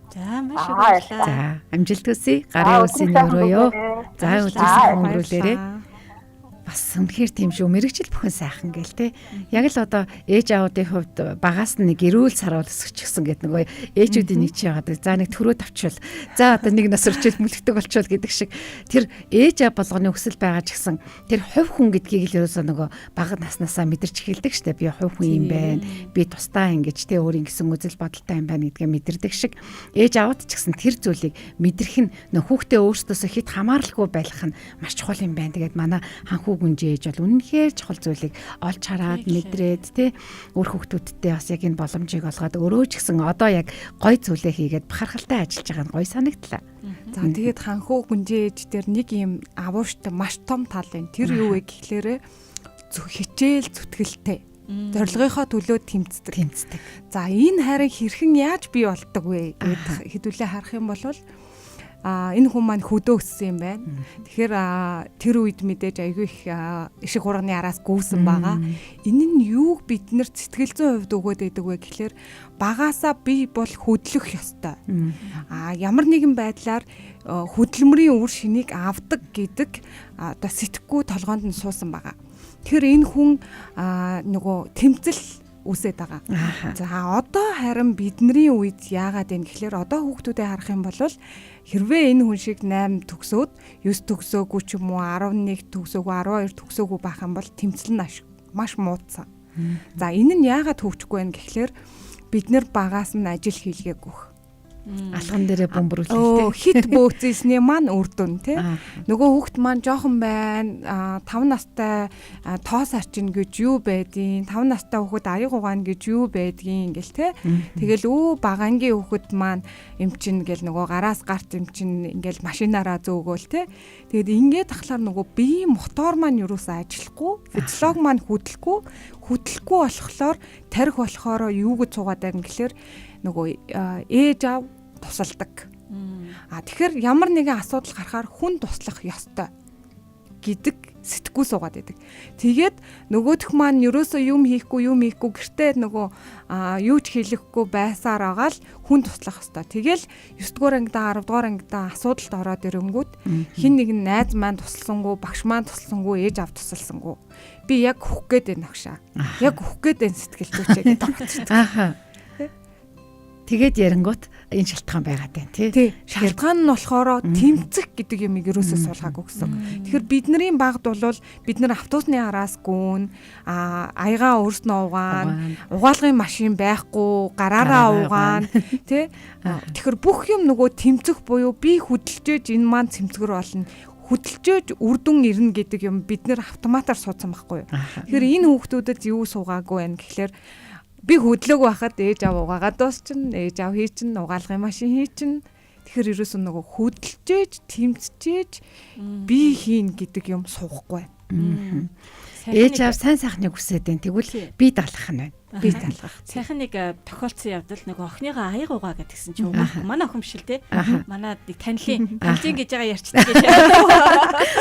За маш их баярлалаа. За амжилт хүсье. Гарын үсийн өрөөё. За өдрөсөн өнгөрүүлээрээ. Бас үнэхээр тийм шүү. Мэргэжил бүхэн сайхан гээл те. Яг л одоо ээж аавуудын хувьд багаас нь нэг эрүүл саруул өсгөх гэсэн гэдэг нөгөө ээжүүдийн нэг чи яагаад за нэг төрөө тавчвал за одоо нэг нас орчил мүлгдэг болчвол гэдэг шиг тэр ээж аав болгоны хүсэл байгаа ч гэсэн тэр хувь хүн гэдгийг л ерөөсөө нөгөө бага наснасаа мэдэрч эхэлдэг штэ. Би хувь хүн юм байна. Би тусдаа ингэж те өөрийн гэсэн үзэл бодолтой юм байна гэдгээ мэдэрдэг шиг ээж аавд ч гэсэн тэр зүйлийг мэдрэх нь нөх хүүхдээ өөртөөсөө хит хамааралгүй байх нь маш чухал юм байна. Тэгээд манай ханхүү гүнжээж бол үнэнхээр чухал зүйлийг олж хараад мэдрээд тий өөр хүүхдүүдтэй бас яг энэ боломжийг олгоод өөрөө ч гэсэн одоо яг гой зүйлээ хийгээд бахархалтай ажиллаж байгаа нь гой санагдлаа. За тэгээд ханхүү гүнжээж дээр нэг юм авууштай маш том тал энэ тэр юу вэ гэхлээрэ хичээл зүтгэлтэй зорилгынхоо төлөө тэмцдэг. За энэ харин хэрхэн яаж бий болдог вэ гэдэг хэдүүлээ харах юм бол энэ хүн маань хөдөө өссөн юм байна. Тэгэхээр тэр үед мэдээж айгүй их ишиг хурганы араас гүйсэн байгаа. Энэ нь юуг биднэрт сэтгэл зүйн хувьд өгөөд байдаг вэ гэхлээр багаасаа би бол хөдлөх ёстой. Ямар нэгэн байдлаар хөдөлмөрийн үр шинийг авдаг гэдэг одоо сэтгэхгүй толгоонд нь суусан байгаа. Тэгэхээр энэ хүн нөгөө тэмцэл үсээд байгаа. За одоо харин бидний үед яагаад вэ гэхлээр одоо хүүхдүүдэд харах юм бол хэрвээ энэ хүн шиг 8 төгсөөд 9 төгсөөгүй ч юм уу 11 төгсөөгүй 12 төгсөөгүй байх юм бол тэмцэл нь маш муудсан. За энэ нь яагаад хөгжихгүй вэ гэхлээр бид нэр багаас нь ажил хийлгээгүйх. Алхан дээрээ бөмбөрүүлээ. Хит бөөцсний маань үр дүн тий. Нөгөө хүүхд маань жоохон байна. 5 настай тоос арчин гэж юу байдیں۔ 5 настай хүүхэд аяг угаана гэж юу байдгийг ингээл тий. Тэгэл багангийн хүүхэд маань эмчин гэл нөгөө гараас гарт эмчин ингээл машинаараа зөөгөөл тий. Тэгэд ингээд тахлаар нөгөө биеийн мотор маань юусаа ажиллахгүй, физиолог маань хөдөлгөхгүй болохоор тарих болохоор юу гэж цугаад байна гэхэлэр нөгөө ээж аав тусалдаг. Тэгэхээр ямар нэгэн асуудал гарахаар хүн туслах ёстой гэдэг сэтгүү суугаад байдаг. Тэгээд нөгөөх маань ерөөсөө юм хийхгүй гэртээ нөгөө юу ч хийлэхгүй байсаар байгаа л хүн туслах ёстой. Тэгэл 9 дугаар ангидаа 10 дугаар ангидаа асуудалд ороод ирэнгүүт хин нэгэн найз маань тусалсангүй, багш маань тусалсангүй, ээж аав тусалсангүй. Би яг хөх гээд байна агшаа. Яг хөх гээд байна сэтгэл зүйчээ гэдэг. Ааха. Тэгээд ярингуут энэ шалтгаан байгаад байна тий. Шалтгаан нь болохоор тэмцэх гэдэг юмыг ерөөсөө суулгаагүй гэсэн. Тэгэхээр бидний багд бол бид нар автобусны араас гүн аягаа өөрснөө угаалгын машин байхгүй, гараараа угаана тий. Тэгэхээр бүх юм нөгөө тэмцэх буюу би хөдөлж энэ маань цэмцгэр болно. Хөдөлж үрдүн ирнэ гэдэг юм бид нэр автоматар суудсан байхгүй юу. Тэгэхээр энэ хүүхдүүдэд юу суугаагүй байна гэхлээр би хөдлөөг байхад ээж аав угаагаад дуусчин, ээж аав хий чин, угаалгын машин хий чин. Тэгэхээр ерөөсөө нөгөө хөдөлж, тэмцэж би хийн гэдэг юм суухгүй байна. Ээж аав сайн сайхныг хүсээд байна. Тэгвэл би даалгах нь байна. Би даалгах. Сайхан нэг тохиолдсон явдал нөгөө охиныгаа аяг угаа гэдгсэн чинь манай охин биш л те. Манай нэг танилын гэж байгаа ярьчдаг гэж.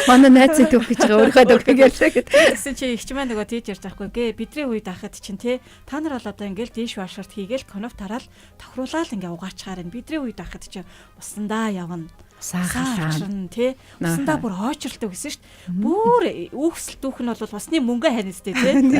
Манай найзын төвх гэж байгаа өөрөө төвх ярьлаа гэдэг. Тэгсэн чи ихч маань нөгөө тийж ярьж байхгүй гээ. Бидний үед ахад чинь те. Та нар бол одоо ингээл дээш баашарт хийгээл конов тараал тохируулаад ингээ угаачаар нь. Бидний үед ахад чинь усандаа явна. Саахан тий усандаа бүр хоочролтой гэсэн шүү дээ. Бүр үүсэл дүүх нь бол усны мөнгө ханиастай тий.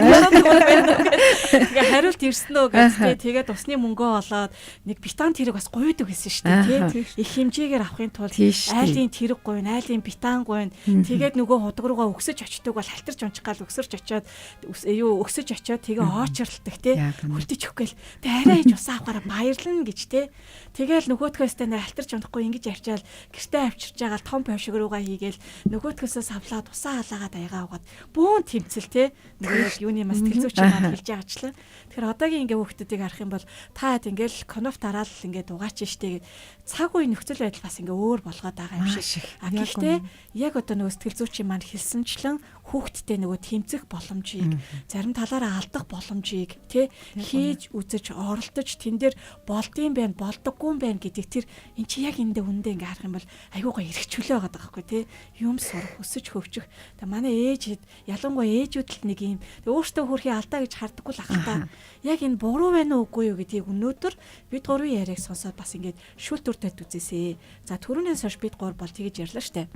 Тэгээ хариулт ирсэн үү гэж тий. Тэгээд усны мөнгөө олоод нэг битан тэрэг бас гуйдаг гэсэн шүү дээ тий. Их хэмжээгээр авахын тулд айлын тэрэг гуйна, айлын битан гуйна. Тэгээд нөгөө худаг руугаа өксөж очдөг бол халтарч унчих гал өксөрч очиод өксөж очиод тэгээ хоочролдог тий. Хөлтөж өгөөл. Тэгээ арай ээж ус авахаараа баярлна гэж тий. Тэгээл нөгөөдхөөстэй нэр халтарч унахгүй ингэж ярьчаал гэртээ авчирч байгаа том павшиг руугаа хийгээл нөгөөдхөөсөө савлаад усаа халаагаад аягаа угаад бүүн тэмцэл те нөгөө юуны мас сэтгэл зүйч маань хэлж байгаачлаа. Тэгэхээр одоогийн ингээ хүүхдүүдийг харах юм бол таад ингээл конов тараал ингээ дугаач штэ гэд цаг үе нөхцөл байдал бас ингээ өөр болгоод байгаа юм шиг. Гэхдээ яг одоо нөгөө сэтгэл зүйчийн маань хэлсэнчлэн хүүхдтэй нөгөө тэмцэх боломжийг зарим талаараа алдах боломжийг те хийж үзэж оролдож тэн дээр болдсон байх болдоггүй юм байна гэдэг тэр эн чи яг эндээ үндэ ингээ харах юм бол айгуугаа эргчүүлээ байгаа байхгүй те юм сурах өсөж хөгжих. Тэгээ манай ээж ялангуяа ээжүүд л нэг юм өөртөө хөрхий алдаа гэж харддаггүй л ах та. Яг энэ буруу байна уу үгүй юу гэдгийг өнөөдөр бид гурван яриаг сонсоод бас ингээд шүл төртөд үзээсэ. За түрүүнээс хойш бид гур бол тэгэж ярьлаа штэ.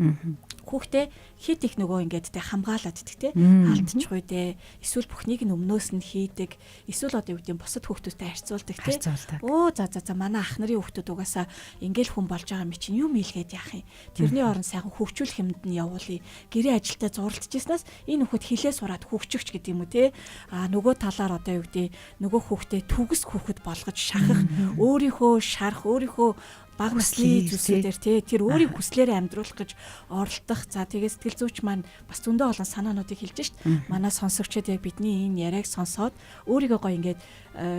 Хүүхдээ хит их нөгөө ингээд тэ хамгаалаад идэх те алдчихгүй дээ. Эсвэл бүхнийг нь өмнөөс нь хийдэг. Эсвэл одоо юу гэдэг бусад хүүхдүүдтэй харьцуулдаг те. Оо за манай ах нарын хүүхдүүд угаасаа ингээл хүн болж байгаа юм чинь юм илгээд яах юм. Тэрний оронд сайхан хөгжүүлэх юмд нь явуулъя. Гэрээ ажилдаа зурлаж ирснээс энэ хүүхэд хилээ сураад хөгжөгч гэдэг юм уу те. Нөгөө талаар одоо юу гэдэг нөгөө хүүхдээ төгс хүүхэд болгож шахах, өөрийнхөө шарах, өөрийнхөө баг насны зүйлсүүдээр тэр өөрийн хүслээр амьдруулах гэж оролдох. За тэгээ сэтгэл зүйч маань бас зөндөө олон санаануудыг хэлж шít. Манай сонсогчдод яг бидний энэ яриаг сонсоод өөрийгөө гоё ингээд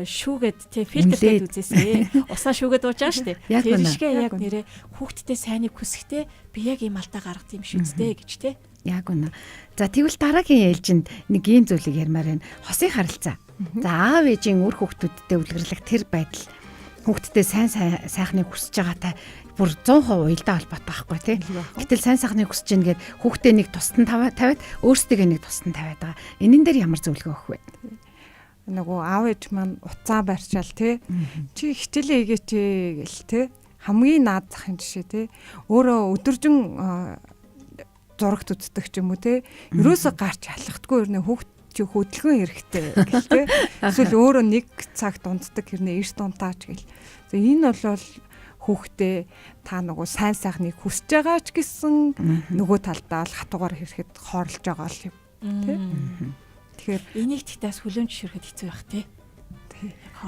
шүүгээд фильтргээд үзээсэй. Усаа шүүгээд ууж байгаа штэ. Тэр шигээ яг нэрээ хүүхдтэй сайныг хүсэхдээ би яг ийм алдаа гаргад юм шүү дээ гэж те. Яг үнэ. За тэгвэл дараагийн ээлжинд нэг ийм зүйлийг ярмаар байна. Хосын харилцаа. За аав ээжийн үр хүүхдүүдтэй үлгэрлэх тэр байдал хүүхдтэй сайн сайхныг хүсэж байгаатай бүр 100% уялдаа холбоотой байхгүй тий. Гэтэл сайн сайхныг хүсэж гин гээд хүүхдээ нэг тусдан тавиад өөрсдөө нэг тусдан тавиад байгаа. Энэн дээр ямар зөвлөгөө өгөх вэ? Нөгөө аав ээж маань уцаа барьчаал тий. Чи хичээлээ хийгээч гэл тий. Хамгийн наад захын жишээ тий. Өөрөө өдөржин зурагт үздэг ч юм уу тий. Ерөөсө гарч халахдаггүй өрнө хүүхд чи хөдөлгөөн хэрэгтэй гэл тий. Эсвэл өөрөө нэг цаг дунддаг хэрнээ эрт дунтаач гэл. За энэ бол хүүхдээ та нөгөө сайн сайхныг хүсэж байгаа ч гэсэн нөгөө талдаа л хатуугаар хэрэхэд хорлож байгаа л юм тий. Тэгэхээр энийг тэгтээс хүлэн зөвшөөрөхөд хэцүү байх тий.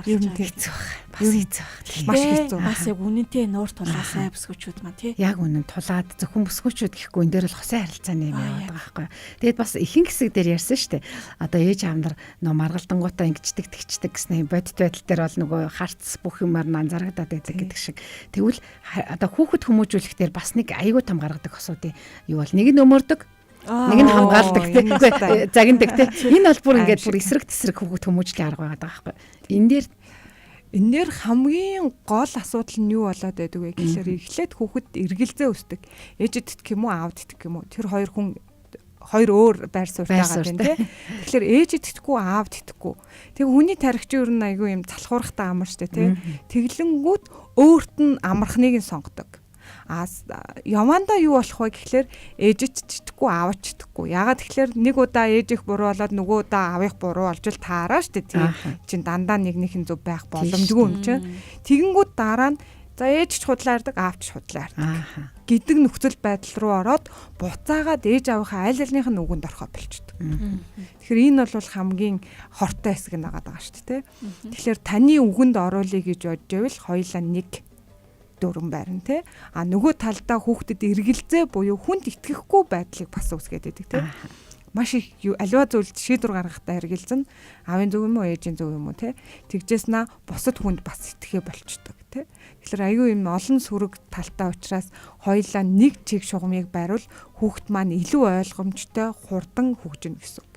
Ер нь хэцүү байх. Бас хэцүү байх. Маш хэцүү. Бас яг үнэнтэй нуур тулаасай бүсгүүчүүд маань тий. Яг үнэн тулаад зөвхөн бүсгүүчүүд гэхгүй энэ дээр л хосын харилцааны юм яваад байгаа байхгүй. Тэгээд бас ихэнх хэсэг дээр ярьсан шүү дээ. Одоо ээж аав нар нөө маргалдангуудаа ингэждэг тэгчдэг гэсэн бодит байдал дээр бол нөгөө харц бүх юмар анзаарагдаад байдаг гэдэг шиг. Тэгвэл одоо хүүхэд хүмүүжүүлэх дээр бас нэг аюул том гаргадаг асуудыг юу бол нэг нь өмөрдөг нэг нь хамгаалдаг тий. Загиндаг тий. Энэ бол бүр ингээд бүр эсрэг тесрэг хүүхэд хүмүүжлийн арга байгаа байхгүй. Энэ дээр Энээр хамгийн гол асуудал нь юу болоод байдаг вэ гэхээр эхлээд хүүхэд эргэлзээ өсдөг. Ээжэд итгэх юм уу, аавд итгэх юм уу? Тэр хоёр өөр байр суурьтай байгаа юм тий. Тэгэхээр ээжэд итгэхгүй, аавд итгэхгүй. Тэг хүний тархич ер нь айгүй юм залхуурахтай амар штэ тий. Тэглэнгүүд өөрт нь амархныг нь сонгодог. Яванда юу болох вэ гэхлээр ээжэд ч итгэхгүй, аавд ч итгэхгүй. Ягаад гэхлээр нэг удаа ээж их буруу болоод нөгөө удаа аав их буруу болж л таараа штэ тий. Чин дандаа нэгнийхэн зөв байх боломжгүй юм чинь. Тэгэнгүүт дараа нь за ээж ч худлаа ярддаг, аав ч худлаа ярддаг гэдэг нөхцөл байдал руу ороод буцаагаад ээж аавынхаа аль алиных нь үгэнд орохоо болчдөг. Тэгэхээр энэ бол хамгийн хортой хэсэг нь байгаа шүү дээ. Тэгэхээр таны үгэнд оруулъя гэж бодж байвал хоёулаа нэг дүрэн байрна тий. Нөгөө талдаа хүүхдэд эргэлзээ буюу хүнд итгэхгүй байдлыг бас үсгээд байдаг тий. Маш их аливаа зүйлд шийдвэр гаргахтаа хэрэгэлзэн аавын зөв юм уу ээжийн зөв юм уу те тэгжээснаа бусад хүнд бас итгэхэ болчдөг те тэгэхээр аюу юм олон сүрэг талтай учраас хоёулаа нэг чиг шугамыг бариул хүүхэд маань илүү ойлгомжтой хурдан хөгжинэ гэсэн үг.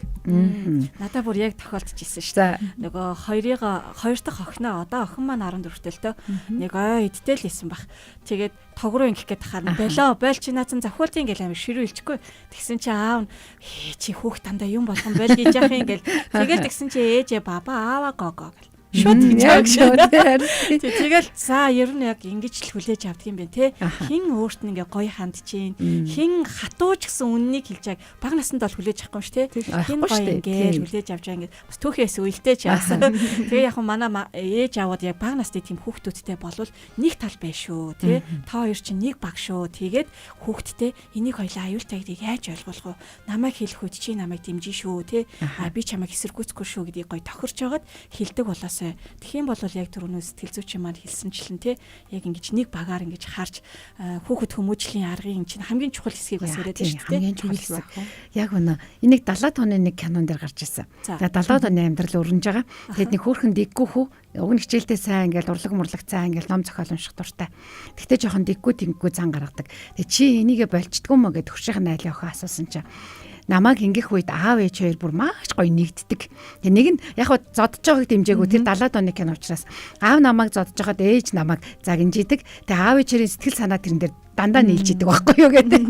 Надад бүр яг тохиолдчихсэн шүү дээ. Нөгөө хоёр дахь охиноо одоо охин маань 14 төлтөө нэг ой идтэл хийсэн баг. Тэгээд тог руу ингэх гээд тахаар болоо бойл чи наацсан завхуултын ингээл амир ширүү илчихгүй. Тэгсэн чи аав чи хүүхд дандаа юм болгон бойл хийж яах юм ингээл тэгэл тэгсэн чи ээжээ баба аава гого гэл шууд тэгэл за ер нь яг ингэж л хүлээж авдаг юм бэ те хин өөрт нь ингээ гоё ханд чинь хин хатууч гэсэн үннийг хэлж яг бага насанд бол хүлээж авахгүй ш те хин гоё ингээ хүлээж авч байгаа ингээ бас түүхээс үлдээж яасан тэгээ яг манай ээж аваад яг бага насны тийм хүүхдүүдтэй болвол нэг тал bay шүү те та хоёр чинь нэг баг шүү тэгээд хүүхдтэй энийг хоёлаа аюултай гэдгийг яаж ойлгох вэ намайг хэлэх үед чи намайг дэмжин шүү те би чамайг эсэргүүцэхгүй шүү гэдгийг гоё тохирч байгаад хэлдэг болоосоо тэгхийн бол яг түрүүнөө сэтгэл зүйчин маань хэлсэнчлэн те яг ингэж нэг багаар ингэж харж хүүхэд хүмүүжлийн аргын чинь хамгийн чухал хэсгийг бас яриад байна шүү дээ. Хамгийн чухал хэсэг. Яг үнэ. Энийг 70-аад оны нэг кинон дээр гарч ирсэн. За 70-аад оны амьдрал өрнөж байгаа. Тэгэд нэг хөөрхөн дэггүй хүү уг нь хичээлдээ сайн ингээл урлаг мурлаг цаа ингээл ном зохиол унших дуртай. Тэгтээ жоохон дэггүй зан гаргадаг. Тэг чи энийгээ болчдгүй мө гэд хуршийн айлын охин асуусан чинь намайг ингэх үед аав ээж хоёр бүр маш гоё нэгддэг. Тэгээ нэг нь яг хаа зодж байгааг дэмжээгүй тэр 70-аад оны кино учраас аав намайг зодж байгаад ээж намайг загинжидэг. Тэгээ аав ээжийн сэтгэл санаа тэрэн дээр дандаа нийлж идэг байхгүй юу гэдэг.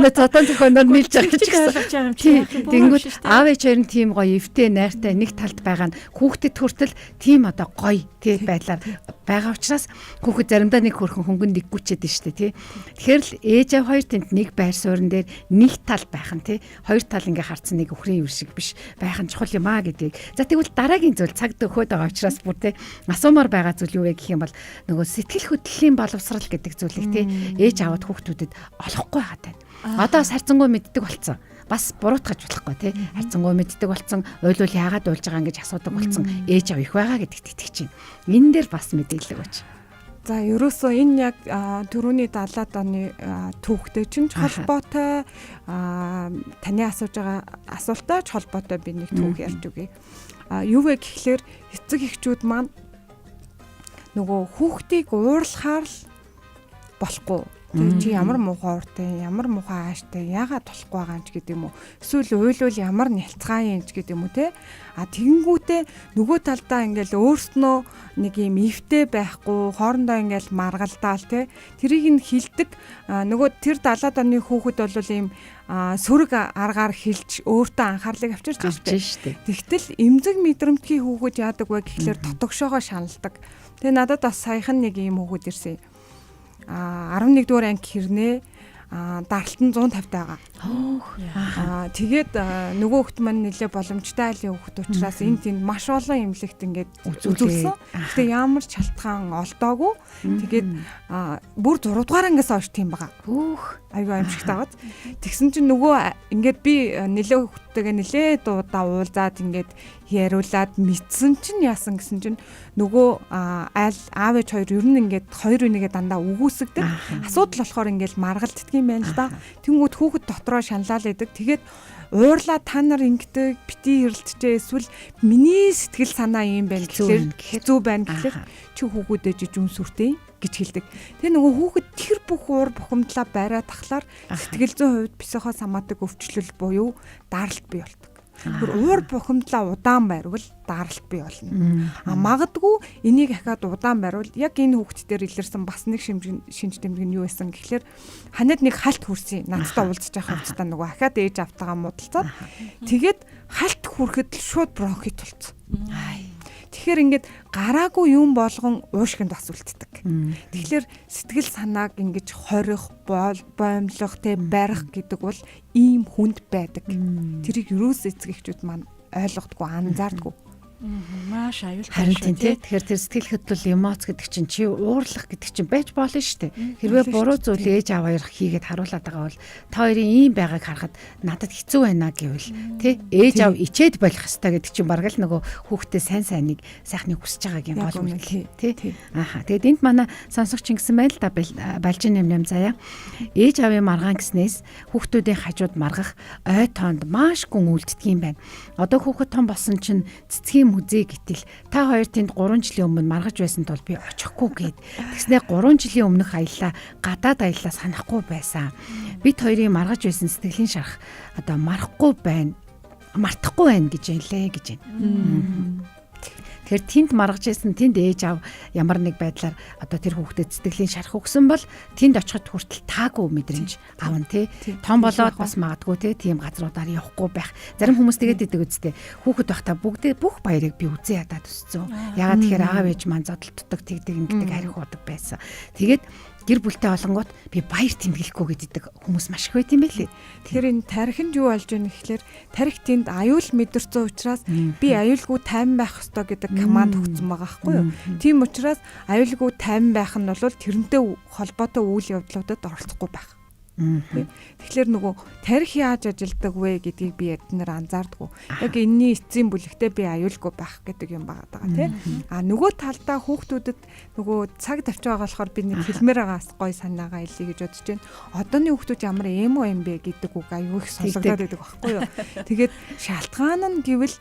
Нөө зодон зохионоор нийлж байгаа ч гэсэн. Тэнгүүд аав ээж хоёр нь тийм гоё эвтэй найртай нэг талд байгаа нь хүүхдэд хүртэл тийм одоо гоё тий байдлаар байгаа учраас хүүхэд заримдаа нэг хөрхөн хөнгөн дэггүүчээд нь штэ тий. Тэгэхээр л ээж аав хоёр тэнд нэг байр суурин дээр нэг тал байх нь тий. Хоёр тал ингээ харцсан нэг өхрийн үр шиг биш байх нь чухал юм аа гэдгийг. За тэгвэл дараагийн зүйл цагт өгөхөд байгаа учраас бүр тий асуумаар байгаа зүйл юу вэ гэх юм бол нөгөө сэтгэл хөдлөлийн боловсрал гэдэг зүйлийг тий ээж аваад хүүхдүүдэд олохгүй байгаа тань. Одоо бас харцангуй мэддэг болцсон. Бас буруутгаж болохгүй тий. Харцангуй мэддэг болцсон, ойлвол яагаад уулж байгаа ингэж асуудаг болцсон. Ээж аав их байгаа гэдэгт итгэж чинь. Энэ дээр бас мэдээлэл өгөөч. За ерөөсөө энэ яг түрүүний 70-аад оны түүхтэй чинь холбоотой таны асууж байгаа асуултаа ч холбоотой би нэг түүх ярьж өгье. Юу вэ гэхлээр эцэг эхчүүд маань нөгөө хүүхдийг уурлахаар л болохгүй. Тэг чи ямар муухай ууртай, ямар муухай ааштай, яагаад болохгүй байгаа юм ч гэдэг юм уу. Эсвэл уйлвал ямар нялцгаа юм ч гэдэг юм уу те. Тэгэнгүүтээ нөгөө талдаа ингээл өөрснөө нэг юм ивтэй байхгүй, хоорондоо ингээл маргалдаал те. Тэрийг нь хилдэг нөгөө тэр 70-аад оны хүүхэд бол ийм сөрөг аргаар хилж өөртөө анхаарлыг авчирч штэ. Тэгтэл эмзэг мэдрэмтгий хүүхэд яадаг вэ гэхлээр тотогшоогоо шаналдаг. Тэгээ надад бас саяхан нэг ийм хүүхэд ирсэн. 11 дугаар анги хэрнээ даралтан 150 байгаа. Тэгээд нөгөө хүүхд маань нэлээ боломжтой айлын хүүхд учраас энэ тийм маш олон эмнэлэгт ингээд үзүүлсэн. Гэтэ ямар ч шалтгаан олдоогүй. Тэгээд бүр 6 дугаар ангиас хойш тийм байгаа. Аюу аимшигтай байгаад. Тэгсэн чинь нөгөө ингээд би нэлээ хүүхдтэйгээ нэлээ дуудаа уулзаад ингээд яриулаад мэдсэн чинь яасан гэсэн чинь нөгөө аав ээж хоёр ер нь ингээд хоёр үнийгээ дандаа үгүйсгдэг. Асуудал болохоор ингээд маргалддаг юм байна л да. Тэнгүүд хүүхэд дотроо шаналал идэг. Тэгээд уурлаа та нар ингээд бити хэрэлтжээ эсвэл миний сэтгэл санаа юм байна гэхэлэр хэцүү байна гэхэлэр чи хүүхүүдээ жижүүн сүртэй гэж хэлдэг. Тэгээ нөгөө хүүхэд тэр бүх уур бухимдлаа бариад тахлаар сэтгэл зүйн хувьд психосоматик өвчлөл буюу даралт бий болдог. Тэр уур бухимдлаа удаан байрвал даралт бий болно. Магадгүй энийг ахаад удаан байрвал яг энэ хүүхдтээр илэрсэн бас нэг шинж тэмдэг нь юу байсан гэхэлэр ханад нэг халт хүрсэн. Надтай уулзж байгаа хувцастаа нөгөө ахаад ээж автагаа муудалцаад тэгээд халт хүрэхэд шууд бронхит болцсон. Тэгэхээр ингээд гараагүй юм болгон уушгинд бас үлддэг. Тэгэхээр сэтгэл санааг ингэж хорих, боомлох, барих гэдэг бол ийм хүнд байдаг. Тэрийг юус эцэгчүүд маань ойлгохдгүй, анзаардгүй. Маш аюултай. Харин тийм тий. Тэгэхээр тэр сэтгэл хөдлөл эмоц гэдэг чинь чи уурлах гэдэг чинь байж болно шүү дээ. Хэрвээ буруу зүйл ээж аав хоёр хийгээд харуулдаг байгаа бол та хоёрын ийм байгааг харахад надад хэцүү байна гэвэл тий ээж аав ичээд болох ёстой гэдэг чинь бараг л нөгөө хүүхдээ сайхныг хүсэж байгааг юм болов уу тий. Ааха. Тэгээд энд манай сонсогч ингэсэн байл та балжин нэм заяа. Ээж аавын маргаан гэснээс хүүхдүүдийн хажууд маргах ой тоонд маш гүн үлддэг юм байна. Одоо хүүхэд том болсон чинь цэцгийн мүзээ гэтэл та хоёр тэнд 3 жилийн өмнө маргаж байсан тул би очихгүй гээд тэгснээр 3 жилийн өмнөх аяллаа гадаад аяллаа санахгүй байсан. Бид хоёрын маргаж байсан сэтгэлийн шарах одоо мартахгүй байна гэж хэлээ гэж байна. Тэгэхээр тэнд маргаж байсан тэнд ээж аав ямар нэг байдлаар одоо тэр хүүхдэд сэтгэлийн шарах өгсөн бол тэнд очиход хүртэл таагүй мэдрэмж авна тий. Том болоод бас магадгүй тий тийм газруудаар явахгүй байх. Зарим хүмүүс тэгээд идэг үстэй. Хүүхэд байхдаа бүх баярыг би үзээ ядаад өссөн. Ягаад тэгэхээр аав ээж маань зодол дутдаг тэгдэг ингэдэг арих удаг байсан. Тэгээд гэр бүлтэй олонгууд би баяр тэмдэглэхгүй гэдэг хүмүүс маш их байт юм байлээ. Тэгэхээр энэ тархинд юу болж байна гэхэлэр тархи тэнд аюул мэдэрсэн учраас би аюулгүй тайван байх ёстой гэдэг команд өгсөн байгаа байхгүй юу? Тийм учраас аюулгүй тайван байх нь бол тэрнтэй холбоотой үйл явдлуудад оролцохгүй байх. Тэгэхээр нөгөө тархи яаж ажилдаг вэ гэдгийг би эднэр анзаардгүй. Яг энэний эцсийн бүлэгтээ би аюулгүй байх гэдэг юм байгаа даа тий. Нөгөө талдаа хүүхдүүдэд нөгөө цаг тавьж байгаа болохоор би нэг хэлмээр байгаас гой санаагаа илий гэж бодож байна. Одооны хүүхдүүд ямар эмо юм бэ гэдэг үг аюул их сонсогдоод байдаг байхгүй юу. Тэгээд шалтгаан нь гэвэл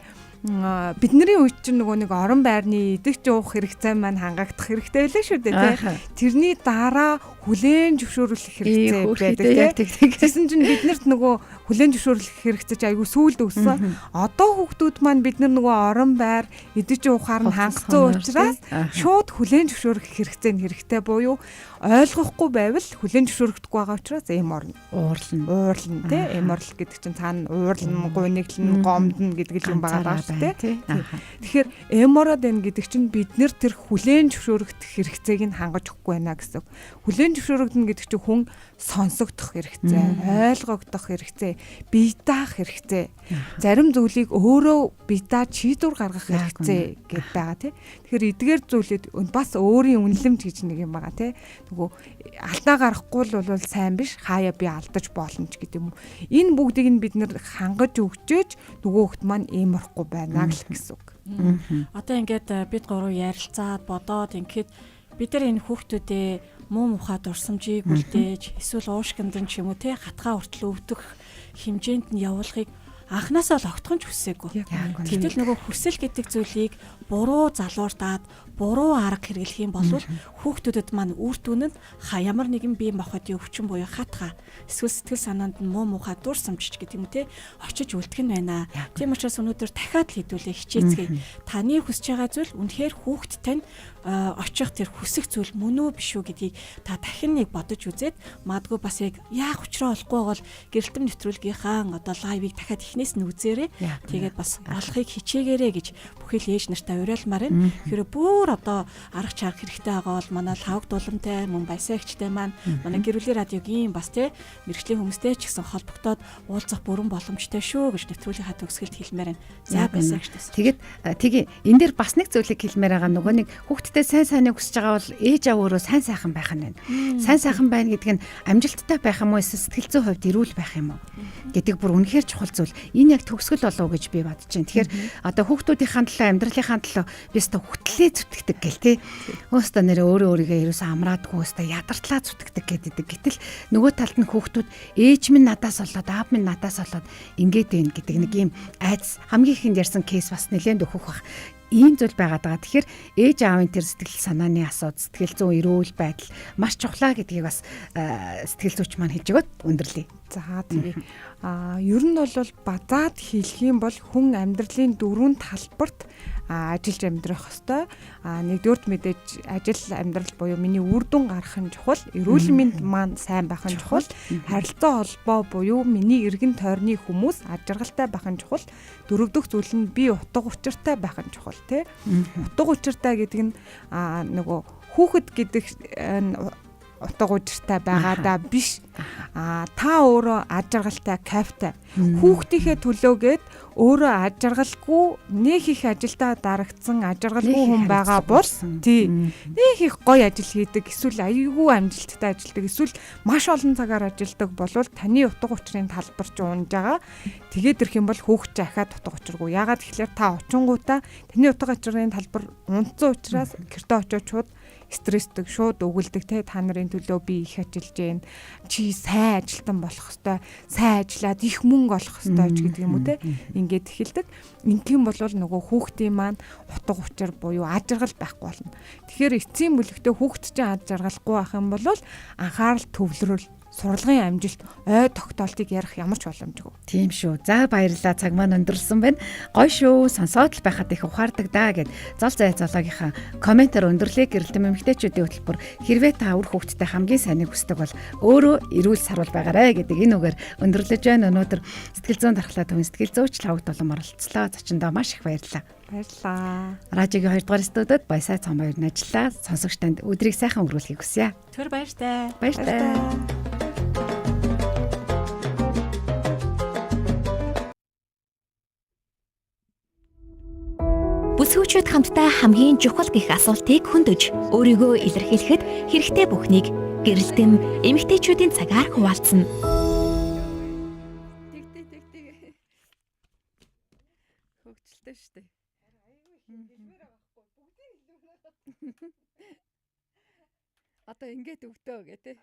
бидний үед чинь нөгөө нэг орон байрны идэгч уух хэрэгцээ маань хангагдах хэрэгтэй байлаа шүү дээ тий. Тэрний дараа хүлээн зөвшөөрөх хэрэгцээ байдаг тий. Тэгсэн чинь биднэрт нөгөө хүлээн зөвшөөрөх хэрэгцээ чинь айгүй сүүлд өссөн. Одоо хүүхдүүд маань бид нар нөгөө орон байр идэгч уухаар нь хангацсан учраас шууд хүлээн зөвшөөрөх хэрэгтэй буюу ойлгохгүй байвал хүлээн зөвшөөрөхдөггүй байгаа учраас эм орно. Уурлна тий. Эм орлол гэдэг чинь цаана уурлна, гуниглна, гомдно гэдэг юм байгаа даа тий. Тэгэхээр эмород байна гэдэг чинь бид нэр тэр хүлээн зөвшөөрөгдөх хэрэгцээг нь хангаж өгөхгүй байна гэсэн. Хүлээн зөвшөөрөгдөн гэдэг чинь хүн сонсогдох хэрэгцээ, ойлгогдох хэрэгцээ, бие даах хэрэгцээ. Зарим зүйлийг өөрөө бие дааж шийдвэр гаргах хэрэгцээ гэдээ байгаа тий. Тэгэхээр эдгээр зүйлүүд бас өөрийн үнэлэмж гэж нэг юм байгаа тий. Нөгөө алдаа гарахгүй бол сайн биш, хаяа би алдаж болно ч гэдэг юм уу. Энэ бүгдийг нь бид нэр хангаж өгчөөж нөгөө хөлт маань эморхгүй байна гэсэн үг. Одоо ингээд бид гурав ярилцаад бодоод ингээд бид нар энэ хүүхдүүдээ муу мухад дурсамжийг үлдээж эсвэл уушгиндан ч юм уу те хатгаа хүртэл өвдөх хэмжээнд нь явуулахыг анхнаасаа л огтхон ч хүсээгүй. Гэтэл нөгөө хүсэл гэдэг зүйлийг буруу залууртаад буруу арга хэрэглэх юм бол хүүхдүүдэд маань үр дүнд ямар нэгэн бие махбодын өвчин буюу хатгаа эсвэл сэтгэл санаанд нь муу мухад дурсамжч гэдэг юм те очиж үлдэх нь байна. Тийм учраас өнөөдөр дахиад л хэдүүлээ хичээцгээе. Таны хүсэж байгаа зүйл үнэхээр хүүхдтэй нь очих тэр хүсэх зүйл мөн үү биш үү гэдгийг та дахин нэг бодож үзээд магадгүй бас яг яах учраа олохгүй бол гэрэлтэм нэвтрүүлгийнхаа одоо лайвыг дахиад эхнээс нь үзээрэй. Тэгээд бас олохыг хичээгээрэй гэж бүхэл ээж нартай уриалмаар байна. Тэгэхээр бүр одоо арга чарга хэрэгтэй байгаа бол манай лавг дулантай мөн баясаагчтай маань манай гэрүүлийн радиогийн бас те мэрэгчлийн хүмүүстэй ч гэсэн холбогдоод уулзах бүрэн боломжтой шүү гэж нэвтрүүлгийнхаа төгсгөлд хэлмээр байна. За баясаагчтайс. Тэгээд энэ дээр бас нэг зүйлийг хэлмээр байгаа нөгөө нэг хүүхдтэй сайн сайныг хүсэж байгаа бол ээж аваа өөрөө сайн сайхан байх нь байна. Сайн сайхан байна гэдэг нь амжилттай байх юм уу эсвэл сэтгэл зүйн хувьд эрүүл байх юм уу гэдэг бүр үнэхээр чухал зүйл. Энэ яг төгсгөл болов уу гэж би бодож байна. Тэгэхээр одоо хүүхдүүдийн төлөө амьдралынхаа төлөө би өстө хөтлөө зүтгэдэг гэл те. Өстө нэрээ өөрийгөө ерөөсөө амраадгүй өстө ядартлаа зүтгэдэг гэдэг. Гэтэл нөгөө талд нь хүүхдүүд ээж минь надаас болоод аав минь надаас болоод ингээд байна гэдэг нэг юм айц хамгийн ихэнд ярьсан кейс бас нэлээд өгөх бах. Ийм зүйл байгаад байгаа. Тэгэхээр ээж аавын тэр сэтгэл санааны асуудал, сэтгэл зүйн эрүүл байдал маш чухлаа гэдгийг бас сэтгэл зүйч маань хэлж өгöd өндөрлөе. За тэгээ ер нь бол базаад хэлэх юм бол хүн амьдралын дөрвөн талбарт ажиллаж амьдрах хэвээр. Нэгдүгürt мэдээж ажил амьдрал буюу миний үр дүн гарах нь чухал, эрүүл мэнд маань сайн байх нь чухал, харилцаа холбоо буюу миний эргэн тойрны хүмүүс аж аргалтай байх нь чухал. Дөрөвдөх зүйл нь би утга учиртай байх нь чухал тий. Утга учиртай гэдэг нь нөгөө хүүхэд гэдэг утга учиртай байгаадаа биш. Та өөрөө аж аргалтай, кайфтай. Хүүхдийнхээ төлөөгээд өөрөө аж аргалгүй нэг их ажилдаа дарагдсан аж аргалгүй хүн байгаа бол тий. Нэг их гоё ажил хийдэг, эсвэл аюулгүй амжилттай ажилладаг, эсвэл маш олон цагаар ажилладаг болвол таны утга учирын талбарч унж байгаа. Тэгээд ирэх юм бол хүүхд ахаад утга учиргүй. Ягаад гэхэлэр та очингуудаа таны утга учирын талбар унтсан учраас гэртээ очиод шууд стрессдэг, шууд өгүүлдэг те та нарын төлөө би их ажиллаж байна. Чи сайн ажилтан болох хэвээр, сайн ажиллаад их мөнгө олох хэвээр ч гэдэг юм уу те. Ингээд эхэлдэг. Ингийн бол нөгөө хүүхдийн маань утга учир буюу аж аргал байхгүй болно. Тэгэхээр эцсийн бүлэгтээ хүүхд чинь аж аргалгүй байх юм бол анхаарал төвлөрөл сурлагын амжилт ой тогтоолтыг ярих ямар ч боломжгүй. Тийм шүү. За баярлалаа, цаг маань өндөрлсөн байна. Гоё шүү. Сонсоод л байхад их ухаардаг даа гэд зол зай зоологийнхаа комментээр өндөрлөе. Гэрэлтэн эмэгтэйчүүдийн хөтөлбөр хэрвээ та үр хүүхдтэй хамгийн сайныг хүсдэг бол өөрөө эрүүл сарвал байгаарэ гэдэг энэ үгээр өндөрлөж байна. Өнөөдөр сэтгэл зүйн дархлаа төвийн сэтгэл зүйч Лавг Долон оролцлоо. Зочиндоо маш их баярлалаа. Баярлалаа. Радиогийн 2 дугаар студид Баясай цом хоёр нь ажиллаа. Сонсогч танд өдрийг сайхан өнгөрүүлэхийг хүсье. Тэр баяртай. Баяртай. Бүсгүйчүүд хамтдаа хамгийн чухал гэх асуултыг хөндөж өөрийгөө илэрхийлэхэд хэрэгтэй бүхнийг гэрэлтэм эмэгтэйчүүдийн цагаар хуваалцсан. Хөгжилтэй шүү дээ. Одоо ингээд өвдөө гэ тэ.